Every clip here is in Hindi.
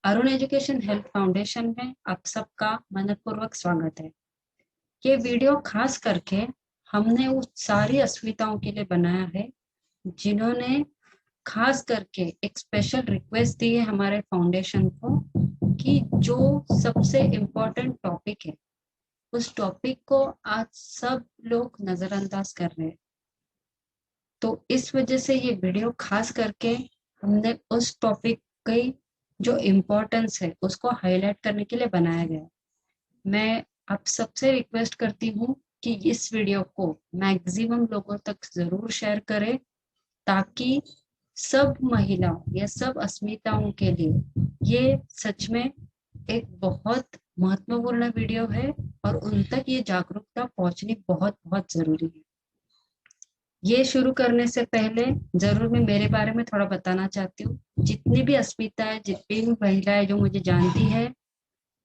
अरुण एजुकेशन हेल्थ फाउंडेशन में आप सबका मनपूर्वक स्वागत है। ये वीडियो खास करके हमने उस सारी अस्मिताओं के लिए बनाया है जिन्होंने खास करके एक स्पेशल रिक्वेस्ट दी है हमारे फाउंडेशन को कि जो सबसे इम्पोर्टेंट टॉपिक है उस टॉपिक को आज सब लोग नजरअंदाज कर रहे हैं। तो इस वजह से ये वीडियो खास करके हमने उस टॉपिक की जो इम्पोर्टेंस है उसको हाईलाइट करने के लिए बनाया गया। मैं आप सबसे रिक्वेस्ट करती हूँ कि इस वीडियो को मैक्सिमम लोगों तक जरूर शेयर करें ताकि सब महिलाओं या सब अस्मिताओं के लिए ये सच में एक बहुत महत्वपूर्ण वीडियो है और उन तक ये जागरूकता पहुंचनी बहुत बहुत जरूरी है। ये शुरू करने से पहले जरूर मैं मेरे बारे में थोड़ा बताना चाहती हूँ। जितनी भी अस्मिता है, जितनी भी महिलाएं जो मुझे जानती है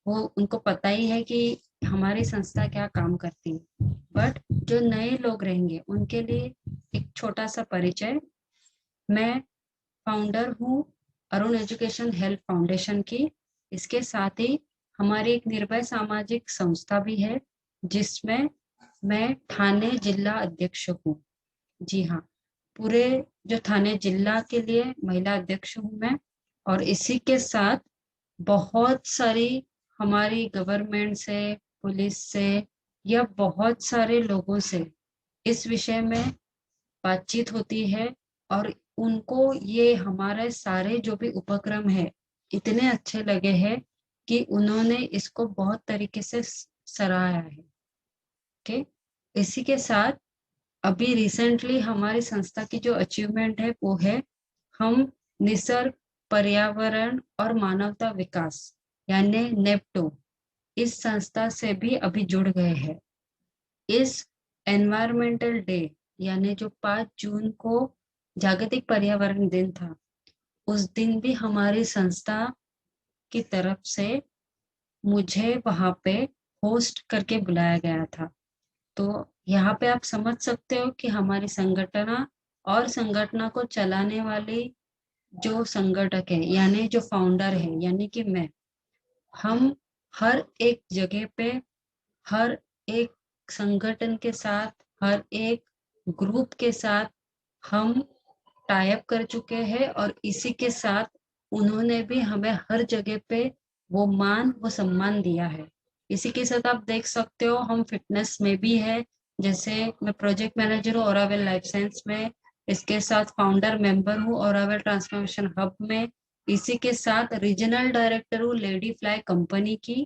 वो उनको पता ही है कि हमारी संस्था क्या काम करती है। बट जो नए लोग रहेंगे उनके लिए एक छोटा सा परिचय। मैं फाउंडर हूँ अरुण एजुकेशन हेल्थ फाउंडेशन की। इसके साथ ही हमारी एक निर्भय सामाजिक संस्था भी है जिसमें मैं ठाणे जिला अध्यक्ष हूँ। जी हाँ, पूरे जो ठाणे जिला के लिए महिला अध्यक्ष हूँ मैं। और इसी के साथ बहुत सारी हमारी गवर्नमेंट से, पुलिस से या बहुत सारे लोगों से इस विषय में बातचीत होती है और उनको ये हमारे सारे जो भी उपक्रम है इतने अच्छे लगे हैं कि उन्होंने इसको बहुत तरीके से सराहा है। ओके, इसी के साथ अभी रिसेंटली हमारी संस्था की जो अचीवमेंट है वो है हम निसर्ग, पर्यावरण और मानवता विकास यानी नेप्टो इस संस्था से भी अभी जुड़ गए हैं। इस एनवायरमेंटल डे यानी जो 5 जून को जागतिक पर्यावरण दिन था, उस दिन भी हमारी संस्था की तरफ से मुझे वहां पे होस्ट करके बुलाया गया था। तो यहाँ पे आप समझ सकते हो कि हमारी संगठना और संगठना को चलाने वाली जो संगठक है यानी जो फाउंडर है यानी कि मैं, हम हर एक जगह पे, हर एक संगठन के साथ, हर एक ग्रुप के साथ हम टाई अप कर चुके हैं और इसी के साथ उन्होंने भी हमें हर जगह पे वो मान, वो सम्मान दिया है। इसी के साथ आप देख सकते हो हम फिटनेस में भी है। जैसे मैं प्रोजेक्ट मैनेजर हूँ ओरावेल लाइफ साइंस में, इसके साथ फाउंडर मेंबर हूँ ओरावेल ट्रांसफॉर्मेशन हब में। इसी के साथ रीजनल डायरेक्टर हूँ लेडी फ्लाई कंपनी की।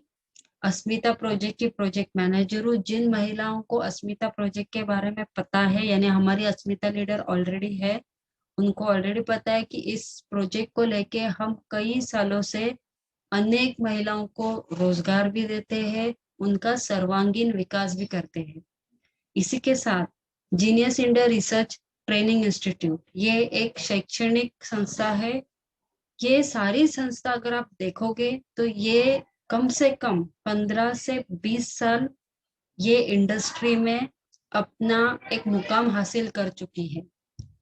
अस्मिता प्रोजेक्ट की प्रोजेक्ट मैनेजर हूँ। जिन महिलाओं को अस्मिता प्रोजेक्ट के बारे में पता है यानी हमारी अस्मिता लीडर ऑलरेडी है, उनको ऑलरेडी पता है कि इस प्रोजेक्ट को लेके हम कई सालों से अनेक महिलाओं को रोजगार भी देते हैं, उनका सर्वांगीण विकास भी करते हैं। इसी के साथ genius India research training institute ये एक शैक्षणिक संस्था है। ये सारी संस्था अगर आप देखोगे तो ये कम से कम 15 से 20 साल ये इंडस्ट्री में अपना एक मुकाम हासिल कर चुकी है।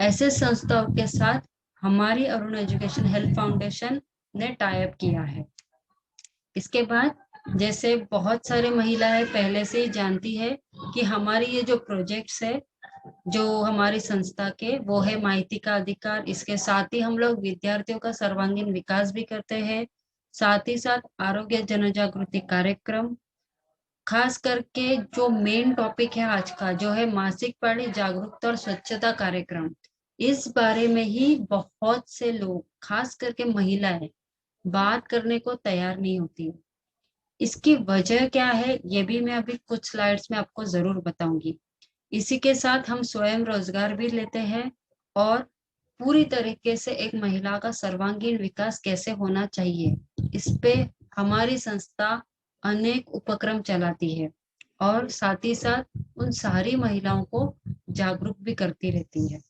ऐसे संस्थाओं के साथ हमारी अरुण एजुकेशन हेल्थ फाउंडेशन ने टाई अप किया है। इसके बाद जैसे बहुत सारे महिलाएं पहले से ही जानती है कि हमारी ये जो प्रोजेक्ट्स है जो हमारी संस्था के, वो है माहिती का अधिकार। इसके साथ ही हम लोग विद्यार्थियों का सर्वांगीण विकास भी करते हैं। साथ ही साथ आरोग्य जनजागृति कार्यक्रम, खास करके जो मेन टॉपिक है आज का जो है मासिक पाळी जागरूकता और स्वच्छता कार्यक्रम, इस बारे में ही बहुत से लोग खास करके महिलाएं बात करने को तैयार नहीं होती। इसकी वजह क्या है ये भी मैं अभी कुछ स्लाइड्स में आपको जरूर बताऊंगी। इसी के साथ हम स्वयं रोजगार भी लेते हैं और पूरी तरीके से एक महिला का सर्वांगीण विकास कैसे होना चाहिए इस पे हमारी संस्था अनेक उपक्रम चलाती है और साथ ही साथ उन सारी महिलाओं को जागरूक भी करती रहती है।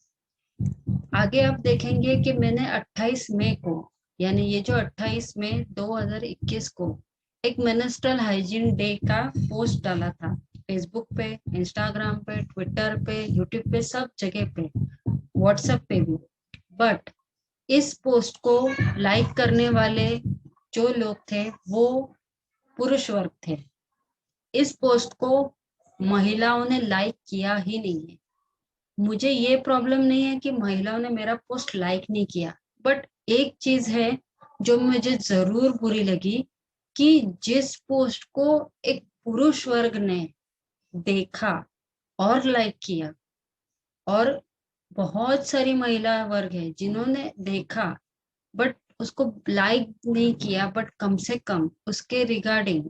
आगे आप देखेंगे कि मैंने 28 मई को यानी ये जो 28 मई 2021 को एक मेंस्ट्रुअल हाइजीन डे का पोस्ट डाला था फेसबुक पे, इंस्टाग्राम पे, ट्विटर पे, यूट्यूब पे, सब जगह पे, व्हाट्सएप पे भी। बट इस पोस्ट को लाइक करने वाले जो लोग थे वो पुरुष वर्ग थे। इस पोस्ट को महिलाओं ने लाइक किया ही नहीं है। मुझे ये प्रॉब्लम नहीं है कि महिलाओं ने मेरा पोस्ट लाइक नहीं किया, बट एक चीज है जो मुझे जरूर बुरी लगी कि जिस पोस्ट को एक पुरुष वर्ग ने देखा और लाइक किया, और बहुत सारी महिला वर्ग है जिन्होंने देखा बट उसको लाइक नहीं किया, बट कम से कम उसके रिगार्डिंग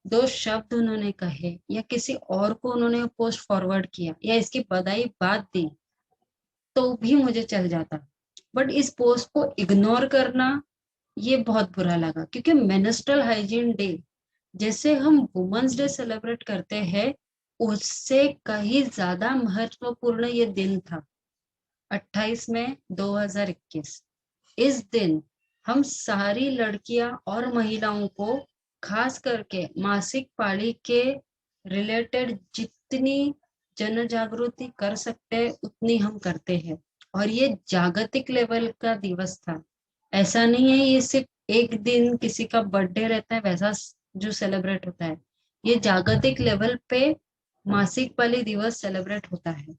दो शब्द उन्होंने कहे या किसी और को उन्होंने पोस्ट फॉरवर्ड किया या इसकी बधाई बात दी तो भी मुझे चल जाता। बट इस पोस्ट को इग्नोर करना, ये बहुत बुरा लगा, क्योंकि मेंस्ट्रुअल हाइजीन डे जैसे हम वुमेन्स डे सेलिब्रेट करते हैं उससे कहीं ज्यादा महत्वपूर्ण ये दिन था। 28 मई 2021, इस दिन हम सारी लड़कियां और महिलाओं को खास करके मासिक पाली के रिलेटेड जितनी जन जागृति कर सकते हैं उतनी हम करते हैं। और ये जागतिक लेवल का दिवस था। ऐसा नहीं है ये सिर्फ एक दिन किसी का बर्थडे रहता है वैसा जो सेलिब्रेट होता है। ये जागतिक लेवल पे मासिक पाली दिवस सेलिब्रेट होता है।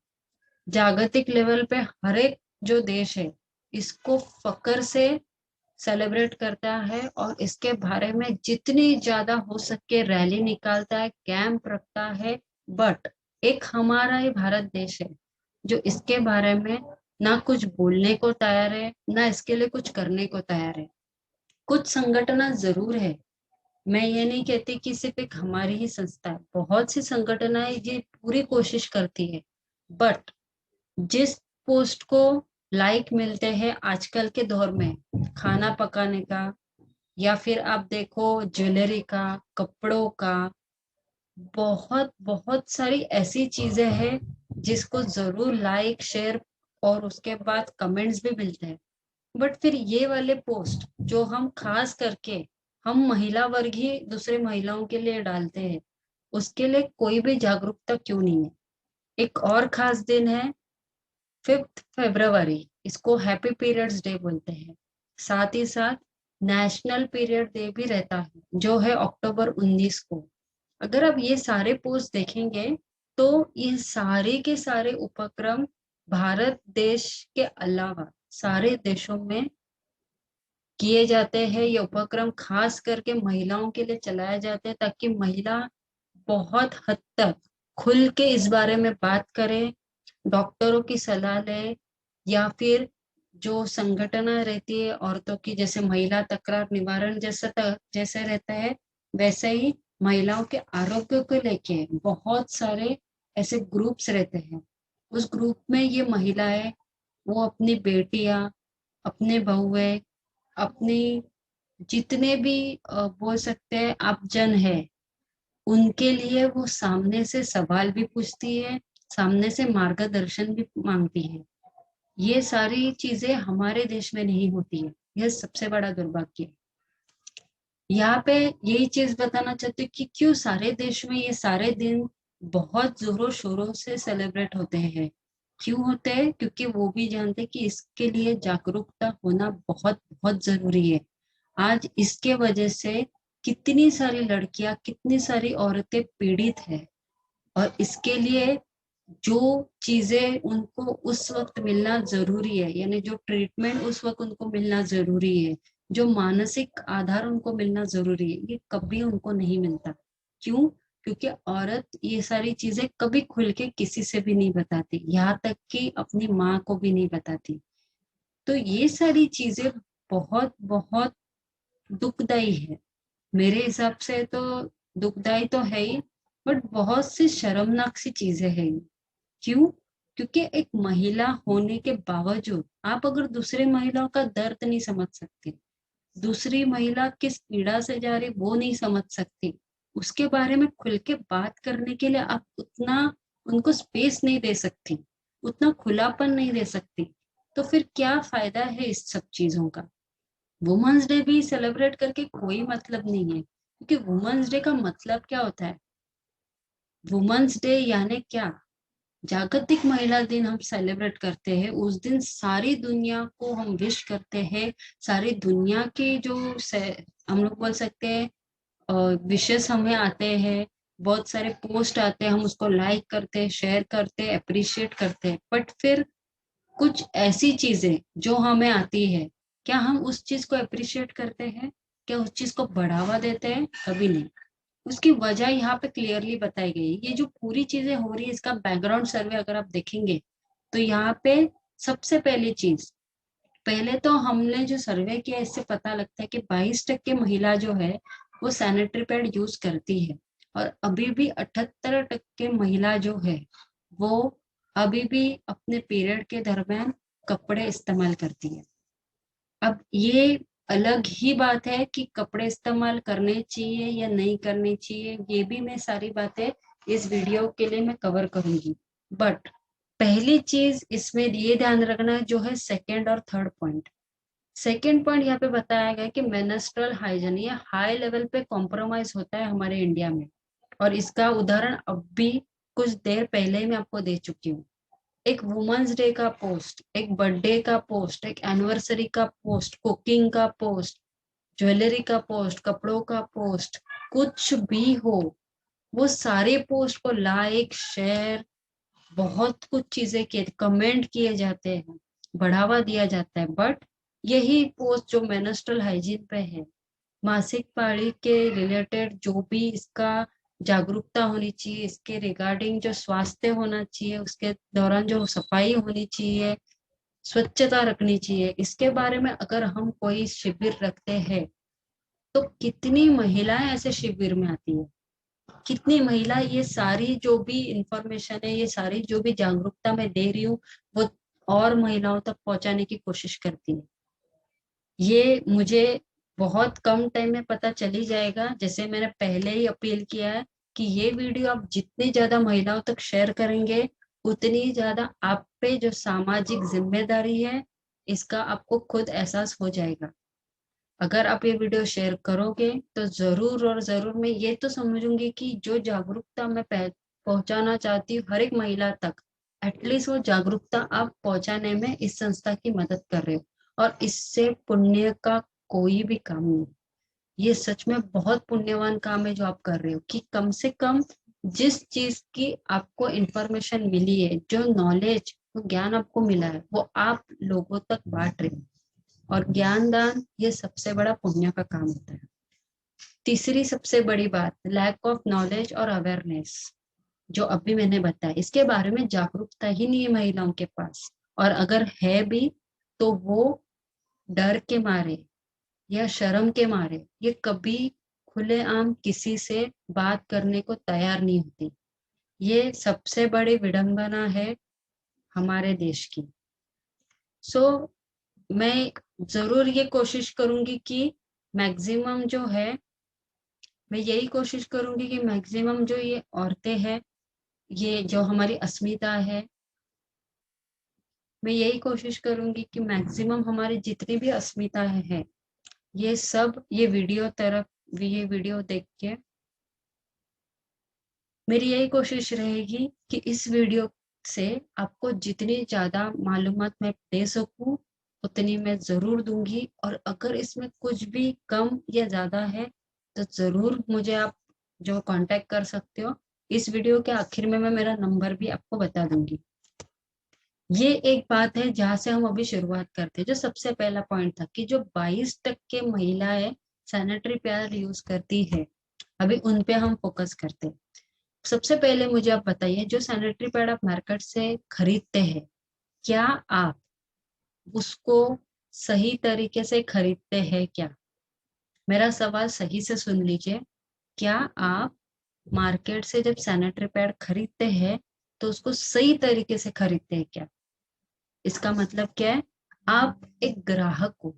जागतिक लेवल पे हर एक जो देश है इसको फक्र से सेलिब्रेट करता है और इसके बारे में जितनी ज्यादा हो सके रैली निकालता है, कैंप रखता है। बट एक हमारा ही भारत देश है जो इसके बारे में ना कुछ बोलने को तैयार है ना इसके लिए कुछ करने को तैयार है। कुछ संगठन जरूर है, मैं ये नहीं कहती कि सिर्फ एक हमारी ही संस्था है, बहुत सी संगठनाएं ये पूरी कोशिश करती है। बट जिस पोस्ट को लाइक मिलते हैं आजकल के दौर में खाना पकाने का या फिर आप देखो ज्वेलरी का, कपड़ों का, बहुत बहुत सारी ऐसी चीजें हैं जिसको जरूर लाइक शेयर और उसके बाद कमेंट्स भी मिलते हैं। बट फिर ये वाले पोस्ट जो हम खास करके हम महिला वर्ग ही दूसरे महिलाओं के लिए डालते हैं उसके लिए कोई भी जागरूकता क्यों नहीं है। एक और खास दिन है 5 फरवरी, इसको हैप्पी पीरियड्स डे बोलते हैं। साथ ही साथ नेशनल पीरियड डे भी रहता है जो है अक्टूबर 19 को। अगर आप ये सारे पोस्ट देखेंगे तो ये सारे के सारे उपक्रम भारत देश के अलावा सारे देशों में किए जाते हैं। ये उपक्रम खास करके महिलाओं के लिए चलाए जाते हैं ताकि महिला बहुत हद तक खुल के इस बारे में बात करें, डॉक्टरों की सलाह ले, या फिर जो संगठन रहती है औरतों की जैसे महिला तकरार निवारण जैसे रहता है वैसे ही महिलाओं के आरोग्य को लेके बहुत सारे ऐसे ग्रुप्स रहते हैं। उस ग्रुप में ये महिलाएं वो अपनी बेटियां, अपने बहुएं, अपनी जितने भी बोल सकते हैं आप जन है उनके लिए वो सामने से सवाल भी पूछती है, सामने से मार्गदर्शन भी मांगती है। ये सारी चीजें हमारे देश में नहीं होती है, यह सबसे बड़ा दुर्भाग्य है। यहाँ पे यही चीज बताना चाहती हूँ कि क्यों सारे देश में ये सारे दिन बहुत जोरों शोरों से सेलिब्रेट होते हैं। क्यों होते हैं? क्योंकि वो भी जानते हैं कि इसके लिए जागरूकता होना बहुत बहुत जरूरी है। आज इसके वजह से कितनी सारी लड़कियां, कितनी सारी औरतें पीड़ित है, और इसके लिए जो चीजें उनको उस वक्त मिलना जरूरी है, यानी जो ट्रीटमेंट उस वक्त उनको मिलना जरूरी है, जो मानसिक आधार उनको मिलना जरूरी है, ये कभी उनको नहीं मिलता। क्यों? क्योंकि औरत ये सारी चीजें कभी खुल के किसी से भी नहीं बताती, यहाँ तक कि अपनी माँ को भी नहीं बताती। तो ये सारी चीजें बहुत बहुत दुखदाई है। मेरे हिसाब से तो दुखदाई तो है ही, बट बहुत सी शर्मनाक सी चीजें हैं ये। क्यों? क्योंकि एक महिला होने के बावजूद आप अगर दूसरे महिलाओं का दर्द नहीं समझ सकते, दूसरी महिला किस पीड़ा से जा रही वो नहीं समझ सकती, उसके बारे में खुल के बात करने के लिए आप उतना उनको स्पेस नहीं दे सकती, उतना खुलापन नहीं दे सकती, तो फिर क्या फायदा है इस सब चीजों का। वुमेन्स डे भी सेलिब्रेट करके कोई मतलब नहीं है, क्योंकि वुमेन्स डे का मतलब क्या होता है? वुमेन्स डे यानी क्या? जागतिक महिला दिन हम सेलिब्रेट करते हैं, उस दिन सारी दुनिया को हम विश करते हैं। सारी दुनिया की जो हम लोग बोल सकते हैं विशेष हमें आते हैं, बहुत सारे पोस्ट आते हैं, हम उसको लाइक करते हैं, शेयर करते हैं, अप्रिशिएट करते हैं। बट फिर कुछ ऐसी चीजें जो हमें आती है, क्या हम उस चीज को अप्रिशिएट करते हैं? क्या उस चीज को बढ़ावा देते हैं? कभी नहीं। उसकी वजह यहाँ पे क्लियरली बताई गई है। ये जो पूरी चीजें हो रही है, इसका बैकग्राउंड सर्वे अगर आप देखेंगे तो यहाँ पे सबसे पहली चीज, पहले तो हमने जो सर्वे किया इससे पता लगता है कि 22% महिला जो है वो सैनिटरी पैड यूज करती है, और अभी भी 78% महिला जो है वो अभी भी अपने पीरियड के दरमियान कपड़े इस्तेमाल करती है। अब ये अलग ही बात है कि कपड़े इस्तेमाल करने चाहिए या नहीं करने चाहिए, ये भी मैं सारी बातें इस वीडियो के लिए मैं कवर करूंगी। बट पहली चीज इसमें ये ध्यान रखना जो है सेकेंड और थर्ड पॉइंट। सेकेंड पॉइंट यहाँ पे बताया गया कि मेंस्ट्रुअल हाइजीन ये हाई लेवल पे कॉम्प्रोमाइज होता है हमारे इंडिया में, और इसका उदाहरण अब भी कुछ देर पहले ही मैं आपको दे चुकी हूँ। एक वुमेन्स डे का पोस्ट, एक बर्थडे का पोस्ट, एक एनिवर्सरी का पोस्ट, कुकिंग का पोस्ट, ज्वेलरी का पोस्ट, कपड़ों का पोस्ट, कुछ भी हो, वो सारे पोस्ट को लाइक शेयर, बहुत कुछ चीजें किए, कमेंट किए जाते हैं, बढ़ावा दिया जाता है। बट यही पोस्ट जो मेंस्ट्रुअल हाइजीन पे है, मासिक पाली के रिलेटेड जो भी इसका जागरूकता होनी चाहिए, इसके रिगार्डिंग जो स्वास्थ्य होना चाहिए, उसके दौरान जो सफाई होनी चाहिए, स्वच्छता रखनी चाहिए, इसके बारे में अगर हम कोई शिविर रखते हैं तो कितनी महिलाएं ऐसे शिविर में आती है, कितनी महिला ये सारी जो भी इंफॉर्मेशन है, ये सारी जो भी जागरूकता मैं दे रही हूँ वो और महिलाओं तक पहुंचाने की कोशिश करती है। ये मुझे बहुत कम टाइम में पता चली जाएगा। जैसे मैंने पहले ही अपील किया है कि ये वीडियो आप जितनी ज्यादा महिलाओं तक शेयर करेंगे, उतनी ज्यादा आप पे जो सामाजिक जिम्मेदारी है इसका आपको खुद एहसास हो जाएगा। अगर आप ये वीडियो शेयर करोगे तो जरूर और जरूर मैं ये तो समझूंगी कि जो जागरूकता मैं पहुंचाना चाहती हूँ हर एक महिला तक, एटलीस्ट वो जागरूकता आप पहुंचाने में इस संस्था की मदद कर रहे हो। और इससे पुण्य का कोई भी काम नहीं। ये सच में बहुत पुण्यवान काम है जो आप कर रहे हो, कि कम से कम जिस चीज की आपको इंफॉर्मेशन मिली है, जो नॉलेज, जो ज्ञान आपको मिला है, वो आप लोगों तक बांट रहे हो। और ज्ञान दान ये सबसे बड़ा पुण्य का काम होता है। तीसरी सबसे बड़ी बात, लैक ऑफ नॉलेज और अवेयरनेस, जो अभी मैंने बताया, इसके बारे में जागरूकता ही नहीं है महिलाओं के पास। और अगर है भी तो वो डर के मारे या शर्म के मारे ये कभी खुलेआम किसी से बात करने को तैयार नहीं होती। ये सबसे बड़ी विडंबना है हमारे देश की। सो मैं जरूर ये कोशिश करूंगी कि मैक्सिमम जो है, मैं यही कोशिश करूंगी कि मैक्सिमम जो ये औरतें हैं, ये जो हमारी अस्मिता है, मैं यही कोशिश करूंगी कि मैक्सिमम हमारी जितनी भी अस्मिता है ये सब ये वीडियो देख के मेरी यही कोशिश रहेगी कि इस वीडियो से आपको जितनी ज्यादा मालूमात मैं दे सकूं उतनी मैं जरूर दूंगी। और अगर इसमें कुछ भी कम या ज्यादा है तो जरूर मुझे आप जो कांटेक्ट कर सकते हो। इस वीडियो के आखिर में मैं मेरा नंबर भी आपको बता दूंगी। ये एक बात है जहां से हम अभी शुरुआत करते हैं। जो सबसे पहला पॉइंट था कि जो 22% महिलाएं सैनिटरी पैड यूज करती है, अभी उन पे हम फोकस करते हैं। सबसे पहले मुझे आप बताइए, जो सैनिटरी पैड आप मार्केट से खरीदते हैं, क्या आप उसको सही तरीके से खरीदते हैं क्या? मेरा सवाल सही से सुन लीजिए। क्या आप मार्केट से जब सैनिटरी पैड खरीदते हैं तो उसको सही तरीके से खरीदते हैं क्या? इसका मतलब क्या है? आप एक ग्राहक हो,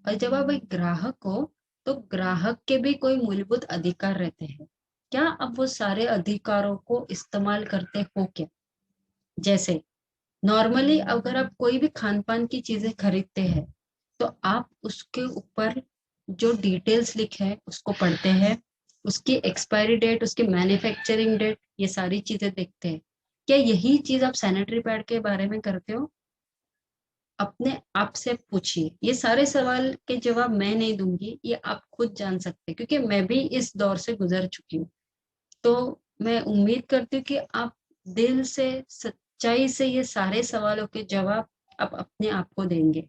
और जब आप एक ग्राहक हो तो ग्राहक के भी कोई मूलभूत अधिकार रहते हैं। क्या आप वो सारे अधिकारों को इस्तेमाल करते हो क्या? जैसे नॉर्मली अगर आप कोई भी खान पान की चीजें खरीदते हैं तो आप उसके ऊपर जो डिटेल्स लिखे है उसको पढ़ते हैं, उसकी एक्सपायरी डेट, उसकी मैन्युफैक्चरिंग डेट, ये सारी चीजें देखते हैं। क्या यही चीज आप सैनिटरी पैड के बारे में करते हो? अपने आप से पूछिए। ये सारे सवाल के जवाब मैं नहीं दूंगी, ये आप खुद जान सकते हैं, क्योंकि मैं भी इस दौर से गुजर चुकी हूँ। तो मैं उम्मीद करती हूँ कि आप दिल से, सच्चाई से ये सारे सवालों के जवाब आप अपने आप को देंगे।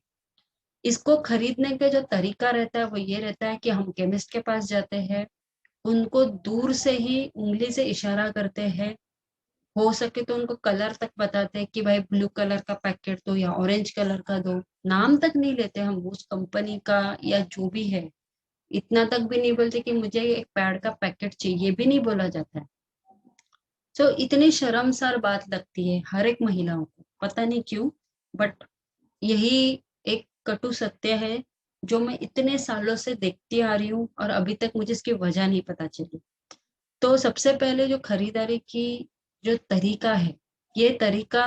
इसको खरीदने का जो तरीका रहता है वो ये रहता है कि हम केमिस्ट के पास जाते हैं, उनको दूर से ही उंगली से इशारा करते हैं, हो सके तो उनको कलर तक बताते हैं कि भाई ब्लू कलर का पैकेट दो या ऑरेंज कलर का दो। नाम तक नहीं लेते हम उस कंपनी का या जो भी है, इतना तक भी नहीं बोलते कि मुझे एक पैड का पैकेट चाहिए, भी नहीं बोला जाता है। तो इतनी शर्मसार बात लगती है हर एक महिलाओं को, पता नहीं क्यों, बट यही एक कटु सत्य है जो मैं इतने सालों से देखती आ रही हूँ और अभी तक मुझे इसकी वजह नहीं पता चली। तो सबसे पहले जो खरीदारी की जो तरीका है, ये तरीका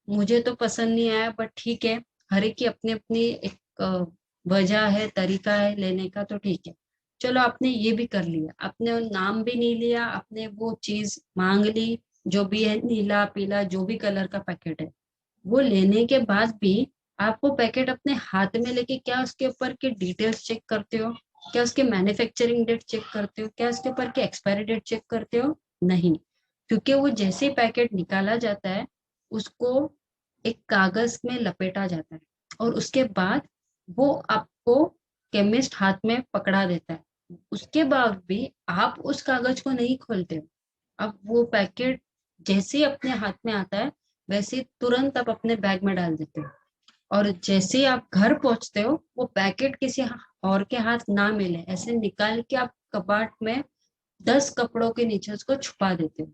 मुझे तो पसंद नहीं आया, बट ठीक है, हर एक की अपनी अपनी एक वजह है, तरीका है लेने का, तो ठीक है। चलो आपने ये भी कर लिया, आपने वो नाम भी नहीं लिया, आपने वो चीज मांग ली, जो भी है नीला पीला जो भी कलर का पैकेट है, वो लेने के बाद भी आप वो पैकेट अपने हाथ में लेके क्या उसके ऊपर की डिटेल्स चेक करते हो? क्या उसके मैन्युफैक्चरिंग डेट चेक करते हो? क्या उसके ऊपर की एक्सपायरी डेट चेक करते हो? नहीं। क्योंकि वो जैसे ही पैकेट निकाला जाता है, उसको एक कागज में लपेटा जाता है और उसके बाद वो आपको केमिस्ट हाथ में पकड़ा देता है। उसके बाद भी आप उस कागज को नहीं खोलते हो। अब वो पैकेट जैसे ही अपने हाथ में आता है, वैसे ही तुरंत आप अपने बैग में डाल देते हो, और जैसे ही आप घर पहुंचते हो वो पैकेट किसी और के हाथ ना मिले ऐसे निकाल के आप कबाट में 10 कपड़ों के नीचे उसको छुपा देते हो।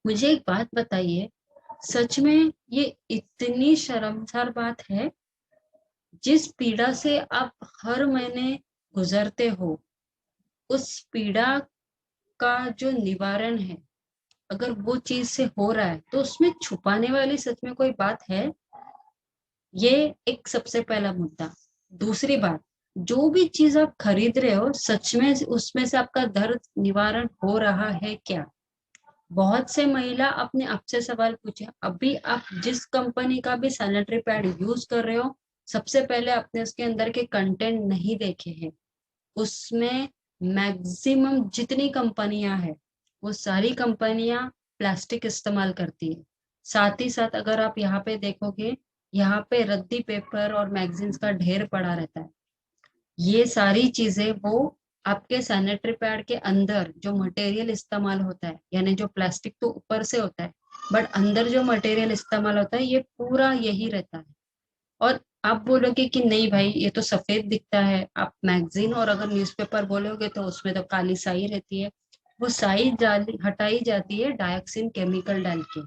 मुझे एक बात बताइए, सच में ये इतनी शर्मसार बात है? जिस पीड़ा से आप हर महीने गुजरते हो, उस पीड़ा का जो निवारण है, अगर वो चीज से हो रहा है तो उसमें छुपाने वाली सच में कोई बात है? ये एक सबसे पहला मुद्दा। दूसरी बात, जो भी चीज आप खरीद रहे हो, सच में उसमें से आपका दर्द निवारण हो रहा है क्या? बहुत से महिला अपने आप से सवाल पूछे, अभी आप जिस कंपनी का भी सैनिटरी पैड यूज कर रहे हो, सबसे पहले आपने उसके अंदर के कंटेंट नहीं देखे हैं। उसमें मैक्सिमम जितनी कंपनियां हैं, वो सारी कंपनियां प्लास्टिक इस्तेमाल करती है। साथ ही साथ अगर आप यहाँ पे देखोगे, यहाँ पे रद्दी पेपर और मैगजीन्स का ढेर पड़ा रहता है। ये सारी चीजें वो आपके सैनिटरी पैड के अंदर जो मटेरियल इस्तेमाल होता है, यानी जो प्लास्टिक तो ऊपर से होता है, बट अंदर जो मटेरियल इस्तेमाल होता है ये पूरा यही रहता है। और आप बोलोगे कि नहीं भाई ये तो सफेद दिखता है, आप मैगजीन और अगर न्यूज़पेपर बोलोगे तो उसमें तो काली स्याही रहती है। वो स्याही हटाई जाती है डायोक्सिन केमिकल डाल के।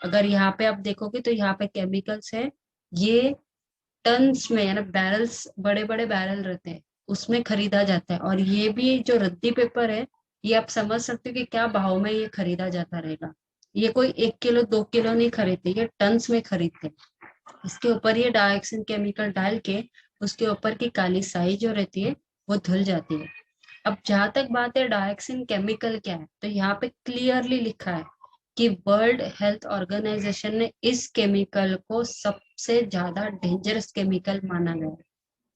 अगर यहाँ पे आप देखोगे तो यहाँ पे केमिकल्स है, ये टन्स में, यानी बैरल्स, बड़े बड़े बैरल रहते हैं, उसमें खरीदा जाता है। और ये भी जो रद्दी पेपर है, ये आप समझ सकते हो कि क्या भाव में ये खरीदा जाता रहेगा। ये कोई 1 किलो 2 किलो नहीं खरीदते, ये टन्स में खरीदते हैं। इसके ऊपर ये डाइऑक्सिन केमिकल डाल के उसके ऊपर की काली स्याही जो रहती है वो धुल जाती है। अब जहां तक बात है डाइऑक्सिन केमिकल क्या है, तो यहाँ पे क्लियरली लिखा है कि वर्ल्ड हेल्थ ऑर्गेनाइजेशन ने इस केमिकल को सबसे ज्यादा डेंजरस केमिकल माना गया है।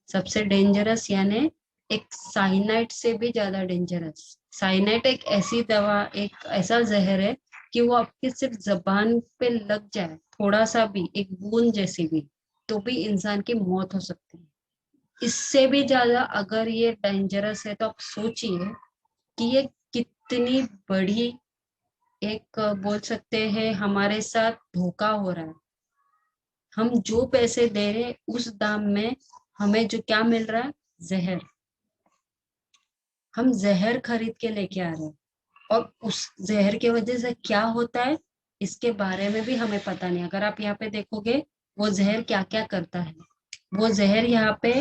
सबसे डेंजरस यानी एक साइनाइड से भी ज्यादा डेंजरस। साइनाइड एक ऐसी दवा, एक ऐसा जहर है कि वो आपके सिर्फ जबान पे लग जाए थोड़ा सा भी, एक बूंद जैसी भी, तो भी इंसान की मौत हो सकती है। इससे भी ज्यादा अगर ये डेंजरस है तो आप सोचिए कि ये कितनी बड़ी एक बोल सकते हैं हमारे साथ धोखा हो रहा है। हम जो पैसे दे रहे हैं उस दाम में हमें जो क्या मिल रहा है, जहर। हम जहर खरीद के लेके आ रहे हैं, और उस जहर की वजह से क्या होता है इसके बारे में भी हमें पता नहीं। अगर आप यहाँ पे देखोगे वो जहर क्या क्या करता है, वो जहर यहाँ पे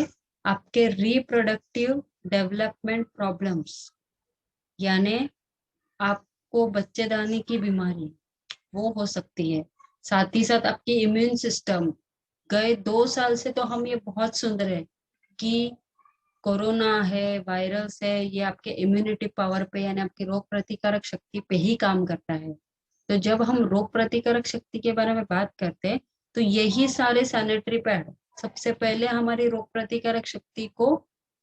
आपके रिप्रोडक्टिव डेवलपमेंट प्रॉब्लम्स, यानी आपको बच्चेदानी की बीमारी वो हो सकती है। साथ ही साथ आपकी इम्यून सिस्टम, गए 2 साल से तो हम ये बहुत सुन रहे हैं कि कोरोना है, वायरस है, ये आपके इम्यूनिटी पावर पे यानी आपकी रोग प्रतिकारक शक्ति पे ही काम करता है। तो जब हम रोग प्रतिकारक शक्ति के बारे में बात करते हैं तो यही सारे सैनिटरी पैड सबसे पहले हमारी रोग प्रतिकारक शक्ति को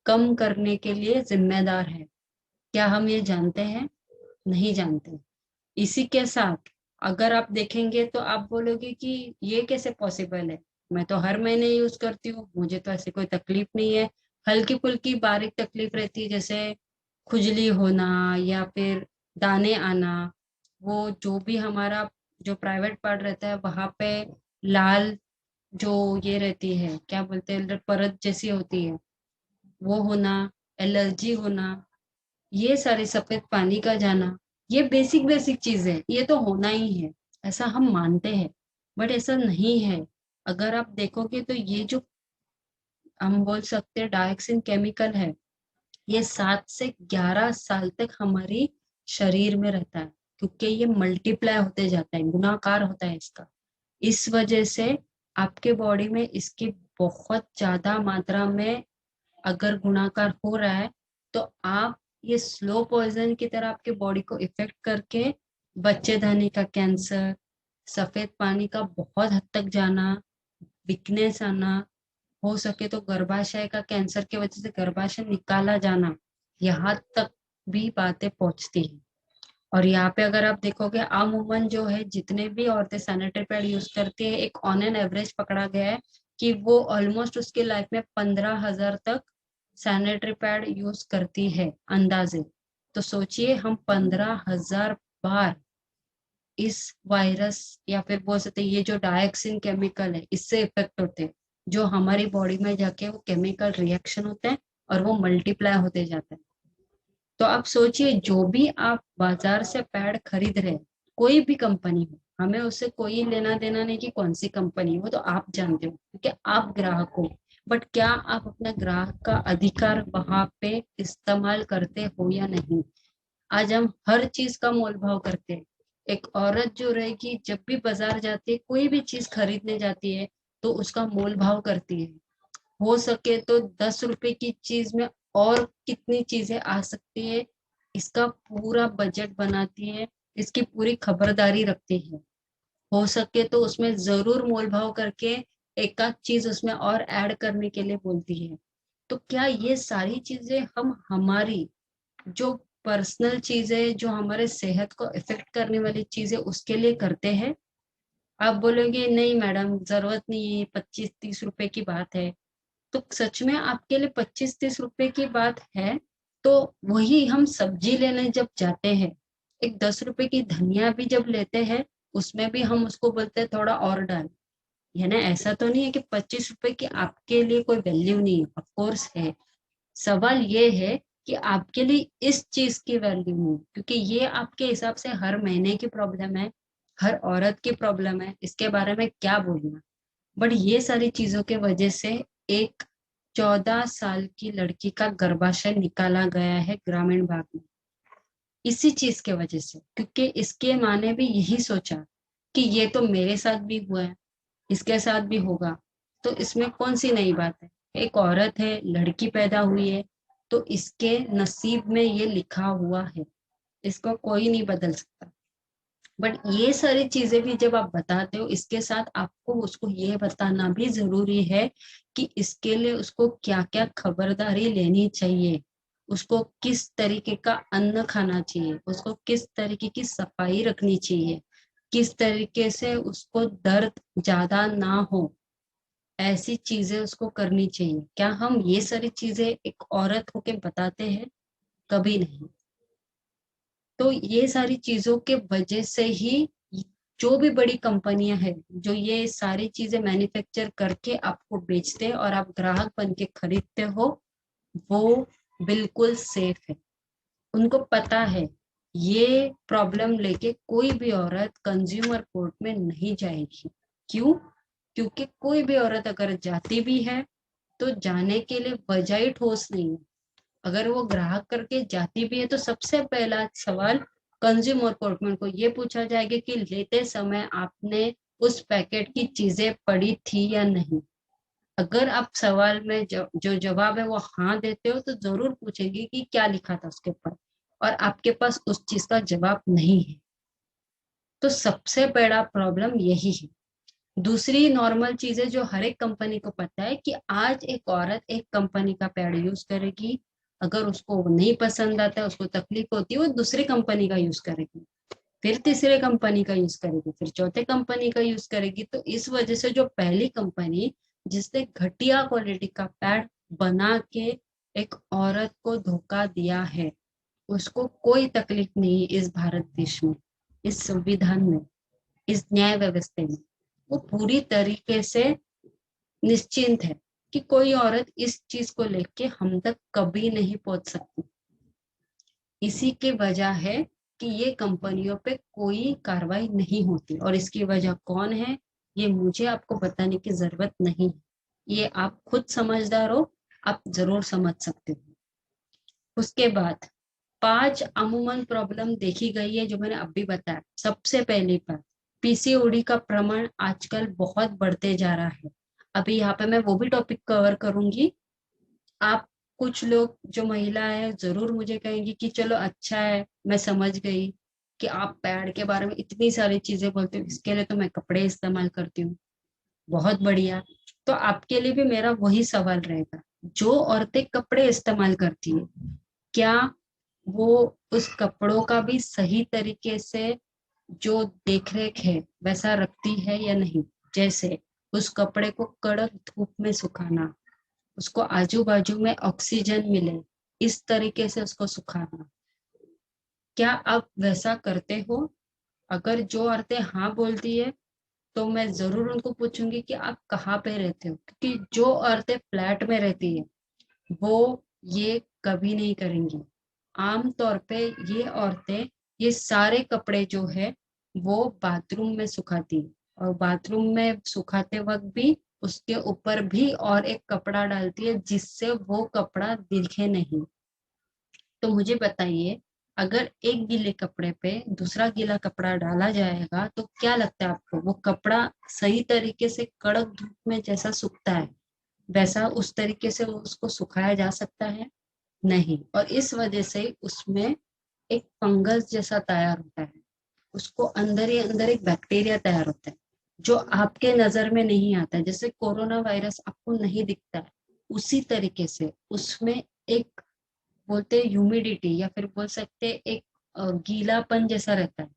कम करने के लिए जिम्मेदार है। क्या हम ये जानते हैं? नहीं जानते। इसी के साथ अगर आप देखेंगे तो आप बोलोगे कि ये कैसे पॉसिबल है, मैं तो हर महीने यूज करती हूँ, मुझे तो ऐसी कोई तकलीफ नहीं है। हल्की फुल्की बारीक तकलीफ रहती है, जैसे खुजली होना या फिर दाने आना, वो जो भी हमारा जो प्राइवेट पार्ट रहता है वहां पे लाल जो ये रहती है, क्या बोलते हैं, परत जैसी होती है, वो होना, एलर्जी होना, ये सारे सफेद पानी का जाना, ये बेसिक बेसिक चीज है, ये तो होना ही है, ऐसा हम मानते हैं। बट ऐसा नहीं है। अगर आप देखोगे तो ये जो हम बोल सकते हैं डायऑक्सिन केमिकल है, ये 7 से 11 साल तक हमारी शरीर में रहता है, क्योंकि ये मल्टीप्लाई होते जाता है, गुणाकार होता है इसका। इस वजह से आपके बॉडी में इसकी बहुत ज्यादा मात्रा में अगर गुणाकार हो रहा है तो आप ये स्लो पॉइजन की तरह आपके बॉडी को इफेक्ट करके बच्चेदानी का कैंसर, सफेद पानी का बहुत हद तक जाना, वीकनेस आना, हो सके तो गर्भाशय का कैंसर की वजह से गर्भाशय निकाला जाना, यहाँ तक भी बातें पहुंचती हैं। और यहाँ पे अगर आप देखोगे अमूमन जो है जितने भी औरतें सैनिटरी पैड यूज करती है, एक ऑन एन एवरेज पकड़ा गया है कि वो ऑलमोस्ट उसके लाइफ में 15,000 तक सैनिटरी पैड यूज करती है अंदाजे। तो सोचिए हम 15,000 बार इस वायरस या फिर बोल सकते हैं ये जो डायऑक्सिन केमिकल है इससे इफेक्ट होते हैं, जो हमारी बॉडी में जाके वो केमिकल रिएक्शन होते हैं और वो मल्टीप्लाई होते जाते हैं। तो आप सोचिए जो भी आप बाजार से पैड खरीद रहे हैं, कोई भी कंपनी हो, हमें उससे कोई लेना देना नहीं कि कौन सी कंपनी, वो तो आप जानते हो क्योंकि आप ग्राहक हो। बट क्या आप अपना ग्राहक का अधिकार वहां पे इस्तेमाल करते हो या नहीं? आज हम हर चीज का मोल भाव करते हैं। एक औरत जो रहेगी जब भी बाजार जाती है, कोई भी चीज खरीदने जाती है, तो उसका मोल भाव करती है। हो सके तो 10 रुपए की चीज में और कितनी चीजें आ सकती है, इसका पूरा बजट बनाती है, इसकी पूरी खबरदारी रखती है। हो सके तो उसमें जरूर मोल भाव करके एक आध चीज उसमें और ऐड करने के लिए बोलती है। तो क्या ये सारी चीजें हम हमारी जो पर्सनल चीजें, जो हमारे सेहत को इफेक्ट करने वाली चीजें, उसके लिए करते हैं? आप बोलोगे नहीं मैडम जरूरत नहीं है, 25-30 रुपए की बात है। तो सच में आपके लिए 25-30 रुपए की बात है? तो वही हम सब्जी लेने जब जाते हैं, एक 10 रुपए की धनिया भी जब लेते हैं, उसमें भी हम उसको बोलते हैं थोड़ा और डाल। है ना? ऐसा तो नहीं है कि 25 रुपए की आपके लिए कोई वैल्यू नहीं है, ऑफ कोर्स है। सवाल ये है कि आपके लिए इस चीज की वैल्यू नहीं, क्योंकि ये आपके हिसाब से हर महीने की प्रॉब्लम है, हर औरत की प्रॉब्लम है, इसके बारे में क्या बोलना। बट ये सारी चीजों के वजह से एक 14 साल की लड़की का गर्भाशय निकाला गया है ग्रामीण भाग में, इसी चीज के वजह से, क्योंकि इसके माँ ने भी यही सोचा कि ये तो मेरे साथ भी हुआ है, इसके साथ भी होगा, तो इसमें कौन सी नई बात है। एक औरत है, लड़की पैदा हुई है, तो इसके नसीब में ये लिखा हुआ है, इसको कोई नहीं बदल सकता। बट ये सारी चीजें भी जब आप बताते हो, इसके साथ आपको उसको ये बताना भी जरूरी है कि इसके लिए उसको क्या क्या खबरदारी लेनी चाहिए, उसको किस तरीके का अन्न खाना चाहिए, उसको किस तरीके की सफाई रखनी चाहिए, किस तरीके से उसको दर्द ज्यादा ना हो, ऐसी चीजें उसको करनी चाहिए। क्या हम ये सारी चीजें एक औरत होके बताते हैं? कभी नहीं। तो ये सारी चीजों के वजह से ही जो भी बड़ी कंपनियां हैं जो ये सारी चीजें मैन्युफैक्चर करके आपको बेचते हैं और आप ग्राहक बन के खरीदते हो, वो बिल्कुल सेफ है। उनको पता है ये प्रॉब्लम लेके कोई भी औरत कंज्यूमर कोर्ट में नहीं जाएगी। क्यों? क्योंकि कोई भी औरत अगर जाती भी है तो जाने के लिए वजह ही ठोस नहीं है। अगर वो ग्राहक करके जाती भी है तो सबसे पहला सवाल कंज्यूमर कोर्ट में उनको ये पूछा जाएगा कि लेते समय आपने उस पैकेट की चीजें पढ़ी थी या नहीं। अगर आप सवाल में जो जवाब है वो हाँ देते हो तो जरूर पूछेगी कि क्या लिखा था उसके ऊपर, और आपके पास उस चीज का जवाब नहीं है तो सबसे बड़ा प्रॉब्लम यही है। दूसरी नॉर्मल चीजें जो हर एक कंपनी को पता है कि आज एक औरत एक कंपनी का पैड यूज करेगी, अगर उसको वो नहीं पसंद आता है, उसको तकलीफ होती है, वो दूसरी कंपनी का यूज करेगी, फिर तीसरे कंपनी का यूज करेगी, फिर चौथे कंपनी का यूज करेगी। तो इस वजह से जो पहली कंपनी जिसने घटिया क्वालिटी का पैड बना के एक औरत को धोखा दिया है, उसको कोई तकलीफ नहीं है इस भारत देश में, इस संविधान में, इस न्याय व्यवस्था में। वो पूरी तरीके से निश्चिंत है कि कोई औरत इस चीज को लेके हम तक कभी नहीं पहुंच सकती। इसी की वजह है कि ये कंपनियों पे कोई कार्रवाई नहीं होती, और इसकी वजह कौन है ये मुझे आपको बताने की जरूरत नहीं है, ये आप खुद समझदार हो, आप जरूर समझ सकते हो। उसके बाद 5 अमूमन प्रॉब्लम देखी गई है जो मैंने अभी बताया। सबसे पहली बात, पीसीओडी का प्रमाण आजकल बहुत बढ़ते जा रहा है। अभी यहाँ पे मैं वो भी टॉपिक कवर करूंगी। आप कुछ लोग जो महिला है जरूर मुझे कहेंगी कि चलो अच्छा है, मैं समझ गई कि आप पैड के बारे में इतनी सारी चीजें बोलते हो, इसके लिए तो मैं कपड़े इस्तेमाल करती हूँ। बहुत बढ़िया। तो आपके लिए भी मेरा वही सवाल रहेगा, जो औरतें कपड़े इस्तेमाल करती है, क्या वो उस कपड़ों का भी सही तरीके से जो देखरेख है वैसा रखती है या नहीं? जैसे उस कपड़े को कड़क धूप में सुखाना, उसको आजू बाजू में ऑक्सीजन मिले इस तरीके से उसको सुखाना, क्या आप वैसा करते हो? अगर जो औरतें हाँ बोलती है तो मैं जरूर उनको पूछूंगी कि आप कहाँ पे रहते हो, क्योंकि जो औरतें फ्लैट में रहती है वो ये कभी नहीं करेंगी। आम तौर पे ये औरतें ये सारे कपड़े जो है वो बाथरूम में सुखाती है, और बाथरूम में सुखाते वक्त भी उसके ऊपर भी और एक कपड़ा डालती है जिससे वो कपड़ा दिखे नहीं। तो मुझे बताइए, अगर एक गीले कपड़े पे दूसरा गीला कपड़ा डाला जाएगा तो क्या लगता है आपको, वो कपड़ा सही तरीके से कड़क धूप में जैसा सूखता है वैसा उस तरीके से उसको सुखाया जा सकता है? नहीं। और इस वजह से उसमें एक फंगस जैसा तैयार होता है, उसको अंदर ही अंदर एक बैक्टीरिया तैयार होता है जो आपके नजर में नहीं आता है। जैसे कोरोना वायरस आपको नहीं दिखता है, उसी तरीके से उसमें एक बोलते हैं ह्यूमिडिटी, या फिर बोल सकते हैं एक गीलापन जैसा रहता है,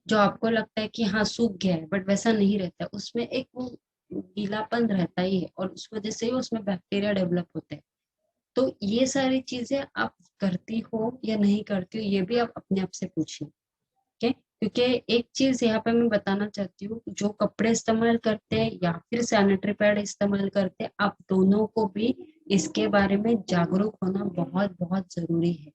जो आपको लगता है कि हाँ सूख गया है, बट वैसा नहीं रहता है। उसमें एक वो गीलापन रहता ही है, और उस वजह से ही उसमें बैक्टीरिया डेवलप होते हैं। तो ये सारी चीजें आप करती हो या नहीं करती हो, ये भी आप अपने आप से पूछिए। ठीक है? क्योंकि एक चीज यहाँ पे मैं बताना चाहती हूँ, जो कपड़े इस्तेमाल करते हैं या फिर सैनिटरी पैड इस्तेमाल करते हैं, आप दोनों को भी इसके बारे में जागरूक होना बहुत बहुत जरूरी है।